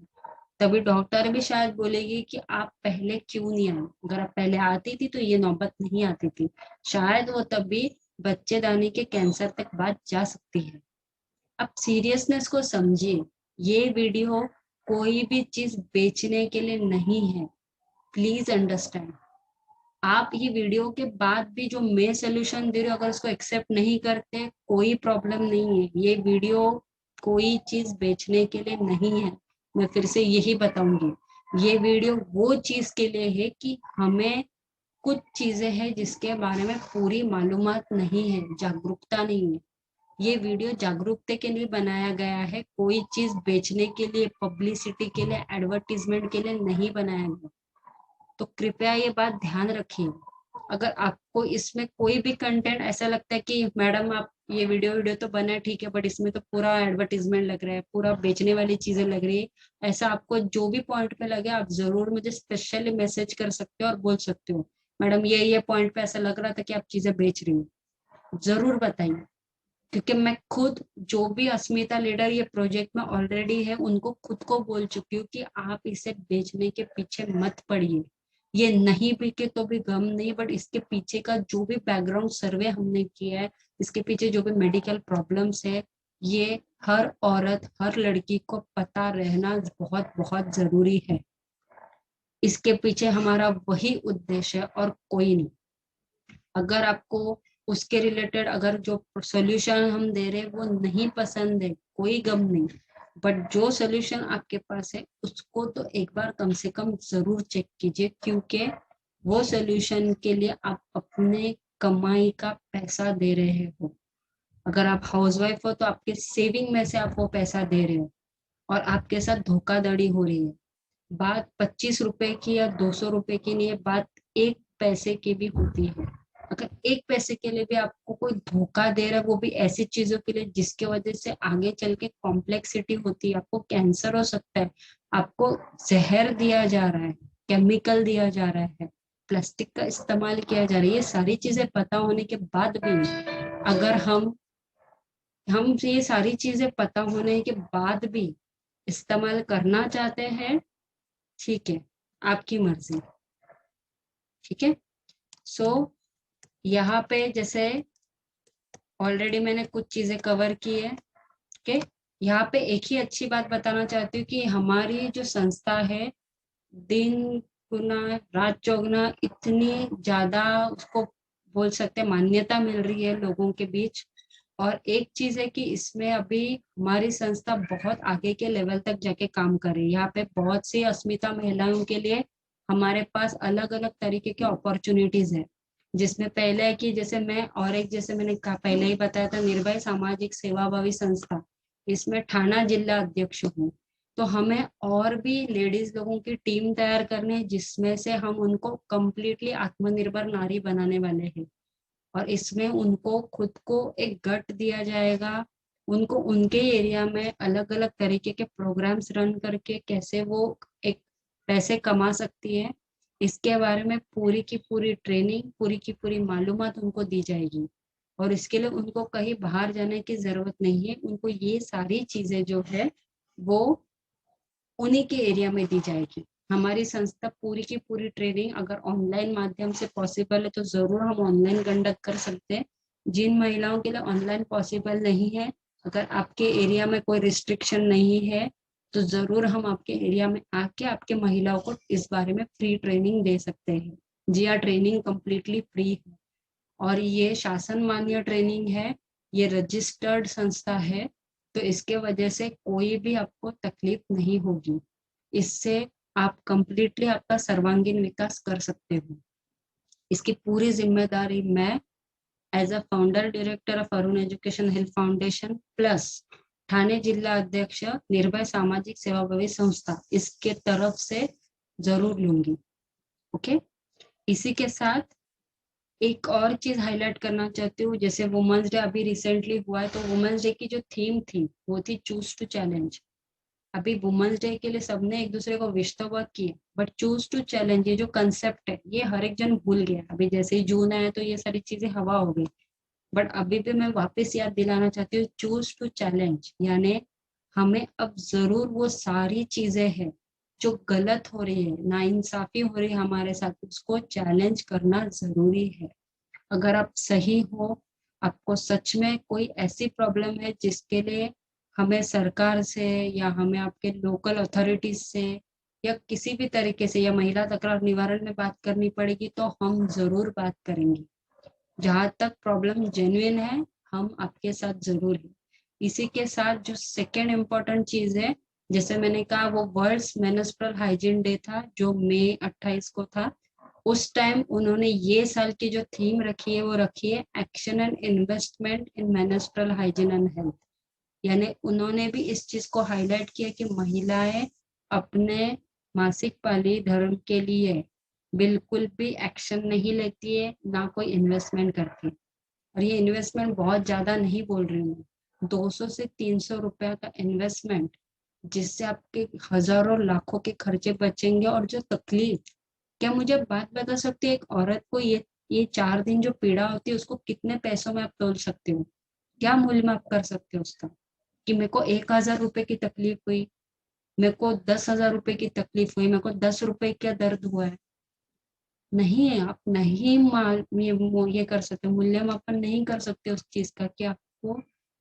तभी डॉक्टर भी शायद बोलेगी कि आप पहले क्यों नहीं आए, अगर आप पहले आती थी तो ये नौबत नहीं आती थी। शायद वो तभी बच्चेदानी के कैंसर तक बात जा सकती है। अब सीरियसनेस को समझिए, ये वीडियो कोई भी चीज बेचने के लिए नहीं है, प्लीज अंडरस्टैंड। आप ये वीडियो के बाद भी जो मैं सोल्यूशन दे रही हूँ अगर उसको एक्सेप्ट नहीं करते कोई प्रॉब्लम नहीं है, ये वीडियो कोई चीज बेचने के लिए नहीं है। मैं फिर से यही बताऊंगी, ये वीडियो वो चीज के लिए है कि हमें कुछ चीजें हैं जिसके बारे में पूरी मालूमात नहीं है, जागरूकता नहीं है। ये वीडियो जागरूकता के लिए बनाया गया है, कोई चीज बेचने के लिए, पब्लिसिटी के लिए, एडवर्टीजमेंट के लिए नहीं बनाया गया। तो कृपया ये बात ध्यान रखिए। अगर आपको इसमें कोई भी कंटेंट ऐसा लगता है कि मैडम आप ये वीडियो वीडियो तो बना है ठीक है, बट इसमें तो पूरा एडवर्टीजमेंट लग रहा है, पूरा बेचने वाली चीजें लग रही है, ऐसा आपको जो भी पॉइंट पे लगे आप जरूर मुझे स्पेशली मैसेज कर सकते हो और बोल सकते हो मैडम ये पॉइंट पे ऐसा लग रहा था कि आप चीजें बेच रही हो, जरूर बताइए। क्योंकि मैं खुद जो भी अस्मिता लीडर ये प्रोजेक्ट में ऑलरेडी है उनको खुद को बोल चुकी हूँ कि आप इसे बेचने के पीछे मत पड़िए। ये नहीं बिके तो भी गम नहीं, बट इसके पीछे का जो भी बैकग्राउंड सर्वे हमने किया है, इसके पीछे जो भी मेडिकल प्रॉब्लम्स है, ये हर औरत हर लड़की को पता रहना बहुत बहुत जरूरी है। इसके पीछे हमारा वही उद्देश्य है और कोई नहीं। अगर आपको उसके रिलेटेड अगर जो सोल्यूशन हम दे रहे हैं वो नहीं पसंद है, कोई गम नहीं, बट जो सोल्यूशन आपके पास है उसको तो एक बार कम से कम जरूर चेक कीजिए, क्योंकि वो सोल्यूशन के लिए आप अपने कमाई का पैसा दे रहे हो। अगर आप हाउसवाइफ हो तो आपके सेविंग में से आप वो पैसा दे रहे हो, और आपके साथ धोखाधड़ी हो रही है। बात 25 रुपए की या 200 रुपए की नहीं है, बात एक पैसे की भी होती है। अगर एक पैसे के लिए भी आपको कोई धोखा दे रहा है, वो भी ऐसी चीजों के लिए जिसके वजह से आगे चल के कॉम्प्लेक्सिटी होती है, आपको कैंसर हो सकता है, आपको जहर दिया जा रहा है, केमिकल दिया जा रहा है, प्लास्टिक का इस्तेमाल किया जा रहा है, ये सारी चीजें पता होने के बाद भी अगर हम ये सारी चीजें पता होने के बाद भी इस्तेमाल करना चाहते हैं, ठीक है, आपकी मर्जी। ठीक है, सो यहाँ पे जैसे ऑलरेडी मैंने कुछ चीजें कवर की है। ओके, यहाँ पे एक ही अच्छी बात बताना चाहती हूँ कि हमारी जो संस्था है, दिन गुना रात चौगुना इतनी ज्यादा उसको बोल सकते हैं मान्यता मिल रही है लोगों के बीच। और एक चीज है कि इसमें अभी हमारी संस्था बहुत आगे के लेवल तक जाके काम कर रही है। यहाँ पे बहुत सी अस्मिता महिलाओं के लिए हमारे पास अलग अलग तरीके के अपॉर्चुनिटीज है, जिसमें पहले है कि जैसे मैं और एक जैसे मैंने कहा पहले ही बताया था निर्भय सामाजिक सेवाभावी संस्था, इसमें ठाणा जिला अध्यक्ष हूँ। तो हमें और भी लेडीज लोगों की टीम तैयार करनी है, जिसमें से हम उनको कंप्लीटली आत्मनिर्भर नारी बनाने वाले हैं। और इसमें उनको खुद को एक गट दिया जाएगा, उनको उनके एरिया में अलग अलग तरीके के प्रोग्राम्स रन करके कैसे वो एक पैसे कमा सकती है, इसके बारे में पूरी की पूरी ट्रेनिंग, पूरी की पूरी मालूमात उनको दी जाएगी। और इसके लिए उनको कहीं बाहर जाने की जरूरत नहीं है, उनको ये सारी चीजें जो है वो उन्हीं के एरिया में दी जाएगी। हमारी संस्था पूरी की पूरी ट्रेनिंग अगर ऑनलाइन माध्यम से पॉसिबल है तो जरूर हम ऑनलाइन कंडक्ट कर सकते हैं। जिन महिलाओं के लिए ऑनलाइन पॉसिबल नहीं है, अगर आपके एरिया में कोई रिस्ट्रिक्शन नहीं है, तो जरूर हम आपके एरिया में आके आपके महिलाओं को इस बारे में फ्री ट्रेनिंग दे सकते हैं। जी हाँ, ट्रेनिंग कम्प्लीटली फ्री है और ये शासन मान्य ट्रेनिंग है, ये रजिस्टर्ड संस्था है। तो इसके वजह से कोई भी आपको तकलीफ नहीं होगी। इससे आप कंप्लीटली आपका सर्वांगीण विकास कर सकते हो। इसकी पूरी जिम्मेदारी मैं as a founder director of Arun education health foundation plus Thane जिला अध्यक्ष निर्भय सामाजिक सेवाभावी संस्था इसके तरफ से जरूर लूंगी। ओके, इसी के साथ एक और चीज हाईलाइट करना चाहती हूँ, जैसे वुमेन्स डे अभी रिसेंटली हुआ है, तो वुमेन्स डे की जो थीम थी वो थी चूज टू चैलेंज। अभी वुमेन्स डे के लिए सबने एक दूसरे को विश तो बहुत किए, बट चूज टू चैलेंज ये जो कंसेप्ट है ये हर एक जन भूल गया। अभी जैसे ही जून आया तो ये सारी चीजें हवा हो गई। बट अभी भी मैं वापस याद दिलाना चाहती हूँ, चूज टू चैलेंज यानी हमें अब जरूर वो सारी चीजें हैं जो गलत हो रही है, नाइंसाफी हो रही है हमारे साथ, उसको चैलेंज करना जरूरी है। अगर आप सही हो, आपको सच में कोई ऐसी प्रॉब्लम है जिसके लिए हमें सरकार से या हमें आपके लोकल अथॉरिटीज से या किसी भी तरीके से या महिला तकरार निवारण में बात करनी पड़ेगी, तो हम जरूर बात करेंगे। जहां तक प्रॉब्लम जेन्युइन है हम आपके साथ जरूर है। इसी के साथ जो सेकेंड इम्पोर्टेंट चीज है, जैसे मैंने कहा वो वर्ल्ड मेंस्ट्रुअल हाइजीन डे था जो मई 28 को था। उस टाइम उन्होंने ये साल की जो थीम रखी है वो रखी है action and investment in menstrual hygiene and health. यानी उन्होंने भी इस चीज को हाईलाइट किया कि महिलाएं अपने मासिक पाली धर्म के लिए बिल्कुल भी एक्शन नहीं लेती है, ना कोई इन्वेस्टमेंट करती। और ये इन्वेस्टमेंट बहुत ज्यादा नहीं बोल रही हूँ, 200 से 300 रुपया का इन्वेस्टमेंट, जिससे आपके हजारों लाखों के खर्चे बचेंगे। और जो तकलीफ, क्या मुझे बात बता सकती है एक औरत को ये 4 दिन जो पीड़ा होती है उसको कितने पैसों में आप तोल सकते हो? क्या मूल्य में आप कर सकते हो उसका? कि मेरे को 1,000 रुपए की तकलीफ हुई, मेरे को 10,000 रुपए की तकलीफ हुई, मेरे को 10 रुपए क्या दर्द हुआ है? नहीं है, आप नहीं ये कर सकते, मूल्यमापन नहीं कर सकते उस चीज का कि आपको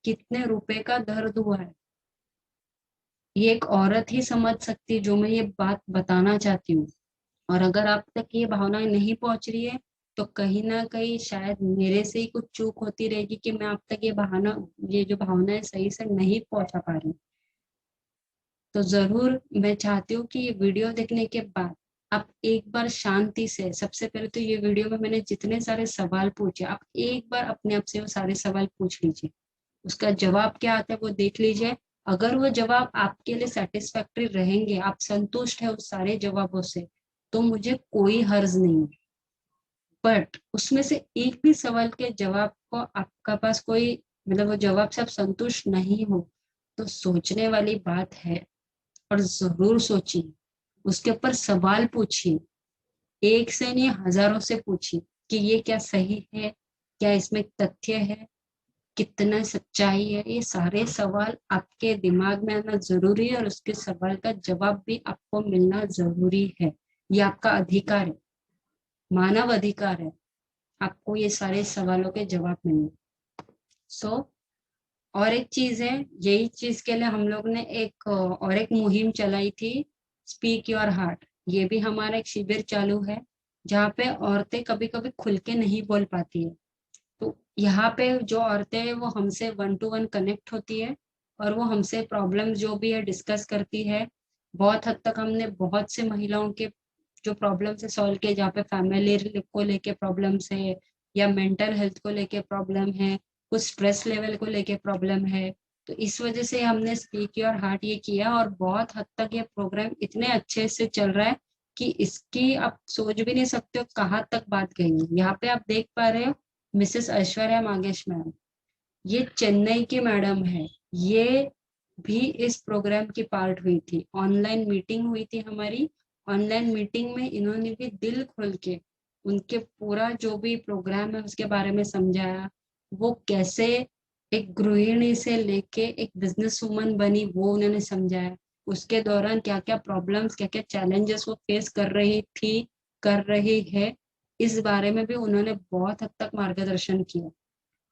कितने रुपए का दर्द हुआ है। ये एक औरत ही समझ सकती है जो मैं ये बात बताना चाहती हूँ। और अगर आप तक ये भावनाएं नहीं पहुंच रही है तो कहीं ना कहीं शायद मेरे से ही कुछ चूक होती रहेगी कि मैं आप तक ये जो भावनाएं सही से नहीं पहुंचा पा रही। तो जरूर मैं चाहती हूँ कि ये वीडियो देखने के बाद आप एक बार शांति से, सबसे पहले तो ये वीडियो में मैंने जितने सारे सवाल पूछे आप एक बार अपने आप से वो सारे सवाल पूछ लीजिए, उसका जवाब क्या आता है वो देख लीजिए। अगर वो जवाब आपके लिए सेटिस्फैक्टरी रहेंगे, आप संतुष्ट है उस सारे जवाबों से, तो मुझे कोई हर्ज नहीं। बट उसमें से एक भी सवाल के जवाब को आपका पास कोई, मतलब वो जवाब से आप संतुष्ट नहीं हो, तो सोचने वाली बात है। और जरूर सोचिए, उसके ऊपर सवाल पूछिए, एक से नहीं हजारों से पूछिए कि ये क्या सही है, क्या इसमें तथ्य है, कितना सच्चाई है। ये सारे सवाल आपके दिमाग में आना जरूरी है और उसके सवाल का जवाब भी आपको मिलना जरूरी है। ये आपका अधिकार है, मानव अधिकार है, आपको ये सारे सवालों के जवाब मिलने। सो और एक चीज है, यही चीज के लिए हम लोग ने एक मुहिम चलाई थी, स्पीक योर हार्ट। ये भी हमारा एक शिविर चालू है। जहाँ पे औरतें कभी कभी खुल के नहीं बोल पाती है। तो यहाँ पे जो औरतें हैं वो हमसे 1 to 1 कनेक्ट होती है और वो हमसे प्रॉब्लम जो भी है डिस्कस करती है। बहुत हद तक हमने बहुत से महिलाओं के जो प्रॉब्लम्स है सॉल्व किए, जहाँ पे फैमिली को लेके प्रॉब्लम्स है या मेंटल हेल्थ को लेके प्रॉब्लम है, कुछ स्ट्रेस लेवल को लेके प्रॉब्लम है। तो इस वजह से हमने स्पीक योर हार्ट ये किया और बहुत हद तक ये प्रोग्राम इतने अच्छे से चल रहा है कि इसकी आप सोच भी नहीं सकते हो कहाँ तक बात गई है। यहाँ पे आप देख पा रहे हो मिसेस ऐश्वर्या मागेश मैम, ये चेन्नई की मैडम है। ये भी इस प्रोग्राम की पार्ट हुई थी, ऑनलाइन मीटिंग हुई थी हमारी। ऑनलाइन मीटिंग में इन्होंने भी दिल खोल के उनके पूरा जो भी प्रोग्राम है उसके बारे में समझाया। वो कैसे एक गृहिणी से लेके एक बिजनेस वुमन बनी वो उन्होंने समझाया। उसके दौरान क्या क्या प्रॉब्लम्स, क्या क्या चैलेंजेस वो फेस कर रही थी, कर रही है, इस बारे में भी उन्होंने बहुत हद तक मार्गदर्शन किया।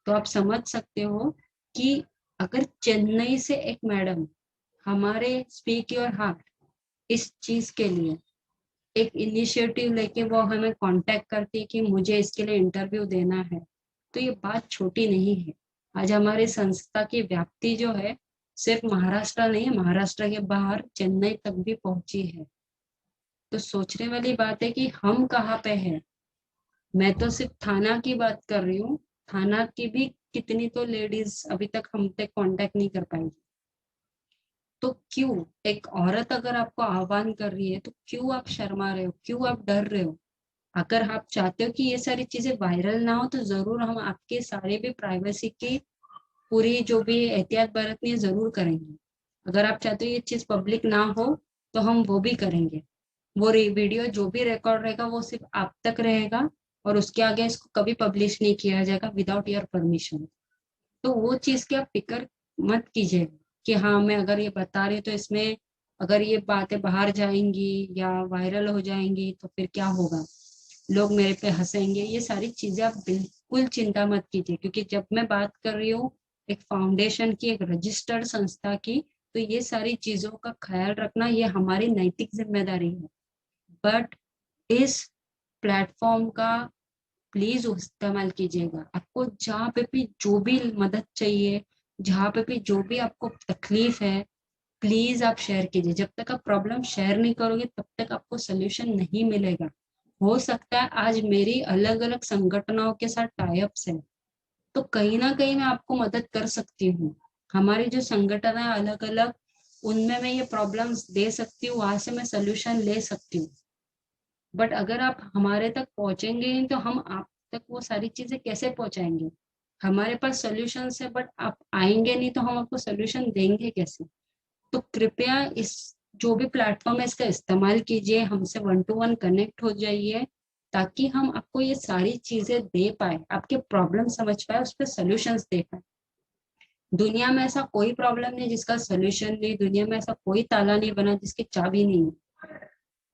तो आप समझ सकते हो कि अगर चेन्नई से एक मैडम हमारे स्पीक योर हार्ट इस चीज के लिए एक इनिशिएटिव लेके वो हमें कांटेक्ट करती है कि मुझे इसके लिए इंटरव्यू देना है, तो ये बात छोटी नहीं है। आज हमारी संस्था की व्याप्ति जो है सिर्फ महाराष्ट्र नहीं है, महाराष्ट्र के बाहर चेन्नई तक भी पहुंची है। तो सोचने वाली बात है कि हम कहाँ पे हैं। मैं तो सिर्फ थाना की बात कर रही हूँ, थाना की भी कितनी तो लेडीज अभी तक हम तक कांटेक्ट नहीं कर पाई। तो क्यों एक औरत अगर आपको आह्वान कर रही है तो क्यों आप शर्मा रहे हो, क्यों आप डर रहे हो? अगर आप चाहते हो कि ये सारी चीजें वायरल ना हो तो जरूर हम आपके सारे भी प्राइवेसी की पूरी जो भी एहतियात बरतनी है जरूर करेंगे। अगर आप चाहते हो ये चीज पब्लिक ना हो तो हम वो भी करेंगे। वो वीडियो जो भी रिकॉर्ड रहेगा वो सिर्फ आप तक रहेगा और उसके आगे इसको कभी पब्लिश नहीं किया जाएगा विदाउट योर परमिशन। तो वो चीज की आप फिक्र मत कीजिए कि हाँ मैं अगर ये बता रही हूँ तो इसमें अगर ये बातें बाहर जाएंगी या वायरल हो जाएंगी तो फिर क्या होगा, लोग मेरे पे हंसेंगे। ये सारी चीजें आप बिल्कुल चिंता मत कीजिए, क्योंकि जब मैं बात कर रही हूँ एक फाउंडेशन की, एक रजिस्टर्ड संस्था की, तो ये सारी चीजों का ख्याल रखना ये हमारी नैतिक जिम्मेदारी है। बट इस प्लेटफॉर्म का प्लीज इस्तेमाल कीजिएगा। आपको जहाँ पे भी जो भी मदद चाहिए, जहाँ पे भी जो भी आपको तकलीफ है, प्लीज आप शेयर कीजिए। जब तक आप प्रॉब्लम शेयर नहीं करोगे तब तक आपको सोल्यूशन नहीं मिलेगा। हो सकता है आज मेरी अलग अलग संगठनों के साथ टाइप्स है, तो कहीं ना कहीं मैं आपको मदद कर सकती हूँ। हमारी जो संगठन है अलग अलग, उनमें मैं ये प्रॉब्लम्स दे सकती हूँ, वहां से मैं सोल्यूशन ले सकती हूँ। बट अगर आप हमारे तक पहुंचेंगे नहीं तो हम आप तक वो सारी चीजें कैसे पहुंचाएंगे? हमारे पास सोल्यूशन है बट आप आएंगे नहीं तो हम आपको सोल्यूशन देंगे कैसे? तो कृपया इस जो भी प्लेटफॉर्म है इसका इस्तेमाल कीजिए, हमसे 1 to 1 कनेक्ट हो जाइए, ताकि हम आपको ये सारी चीजें दे पाए, आपके प्रॉब्लम समझ पाए, उस पर सोल्यूशंस दे पाए। दुनिया में ऐसा कोई प्रॉब्लम नहीं जिसका सोल्यूशन नहीं, दुनिया में ऐसा कोई ताला नहीं बना जिसकी चाबी नहीं है।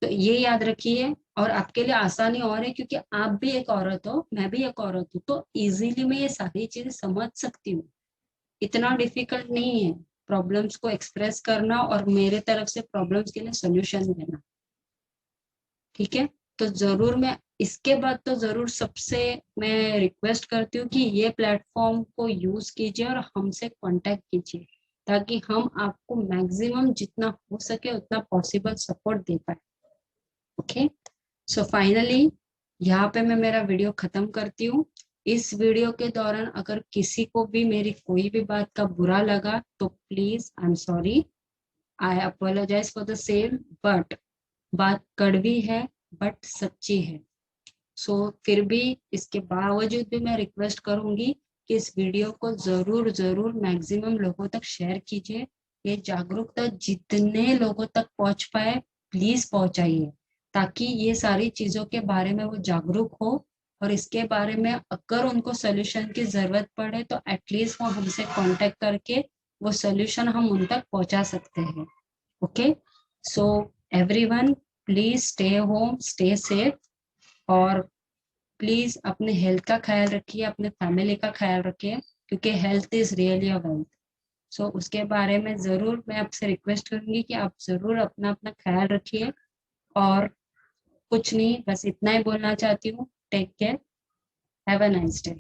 तो ये याद रखिए। और आपके लिए आसानी और है क्योंकि आप भी एक औरत हो, मैं भी एक औरत हूँ, तो इजीली मैं ये सारी चीजें समझ सकती हूँ। इतना डिफिकल्ट नहीं है प्रॉब्लम्स को एक्सप्रेस करना और मेरे तरफ से प्रॉब्लम्स के लिए सोल्यूशन देना। ठीक है? तो जरूर मैं इसके बाद तो जरूर सबसे मैं रिक्वेस्ट करती हूँ कि ये प्लेटफॉर्म को यूज कीजिए और हमसे कांटेक्ट कीजिए, ताकि हम आपको मैक्सिमम जितना हो सके उतना पॉसिबल सपोर्ट दे पाए। ओके, सो फाइनली यहाँ पे मैं मेरा वीडियो खत्म करती हूँ। इस वीडियो के दौरान अगर किसी को भी मेरी कोई भी बात का बुरा लगा तो please I am sorry, I apologise for the same. But बात कड़वी है बट सच्ची है। सो फिर भी इसके बावजूद भी मैं रिक्वेस्ट करूंगी कि इस वीडियो को जरूर जरूर मैक्सिमम लोगों तक शेयर कीजिए। ये जागरूकता जितने लोगों तक पहुंच पाए प्लीज पहुंचाइए, ताकि ये सारी चीजों के बारे में वो जागरूक हो और इसके बारे में अगर उनको सोल्यूशन की जरूरत पड़े तो एटलीस्ट वो हमसे कांटेक्ट करके वो सोल्यूशन हम उन तक पहुंचा सकते हैं। Okay, so everyone please stay home, stay safe, और प्लीज अपने हेल्थ का ख्याल रखिए, अपने फैमिली का ख्याल रखिए, क्योंकि health is really a wealth. So उसके बारे में जरूर मैं आपसे रिक्वेस्ट करूंगी कि आप जरूर अपना अपना ख्याल रखिए। और कुछ नहीं, बस इतना ही बोलना चाहती हूँ। Take care, have a nice day.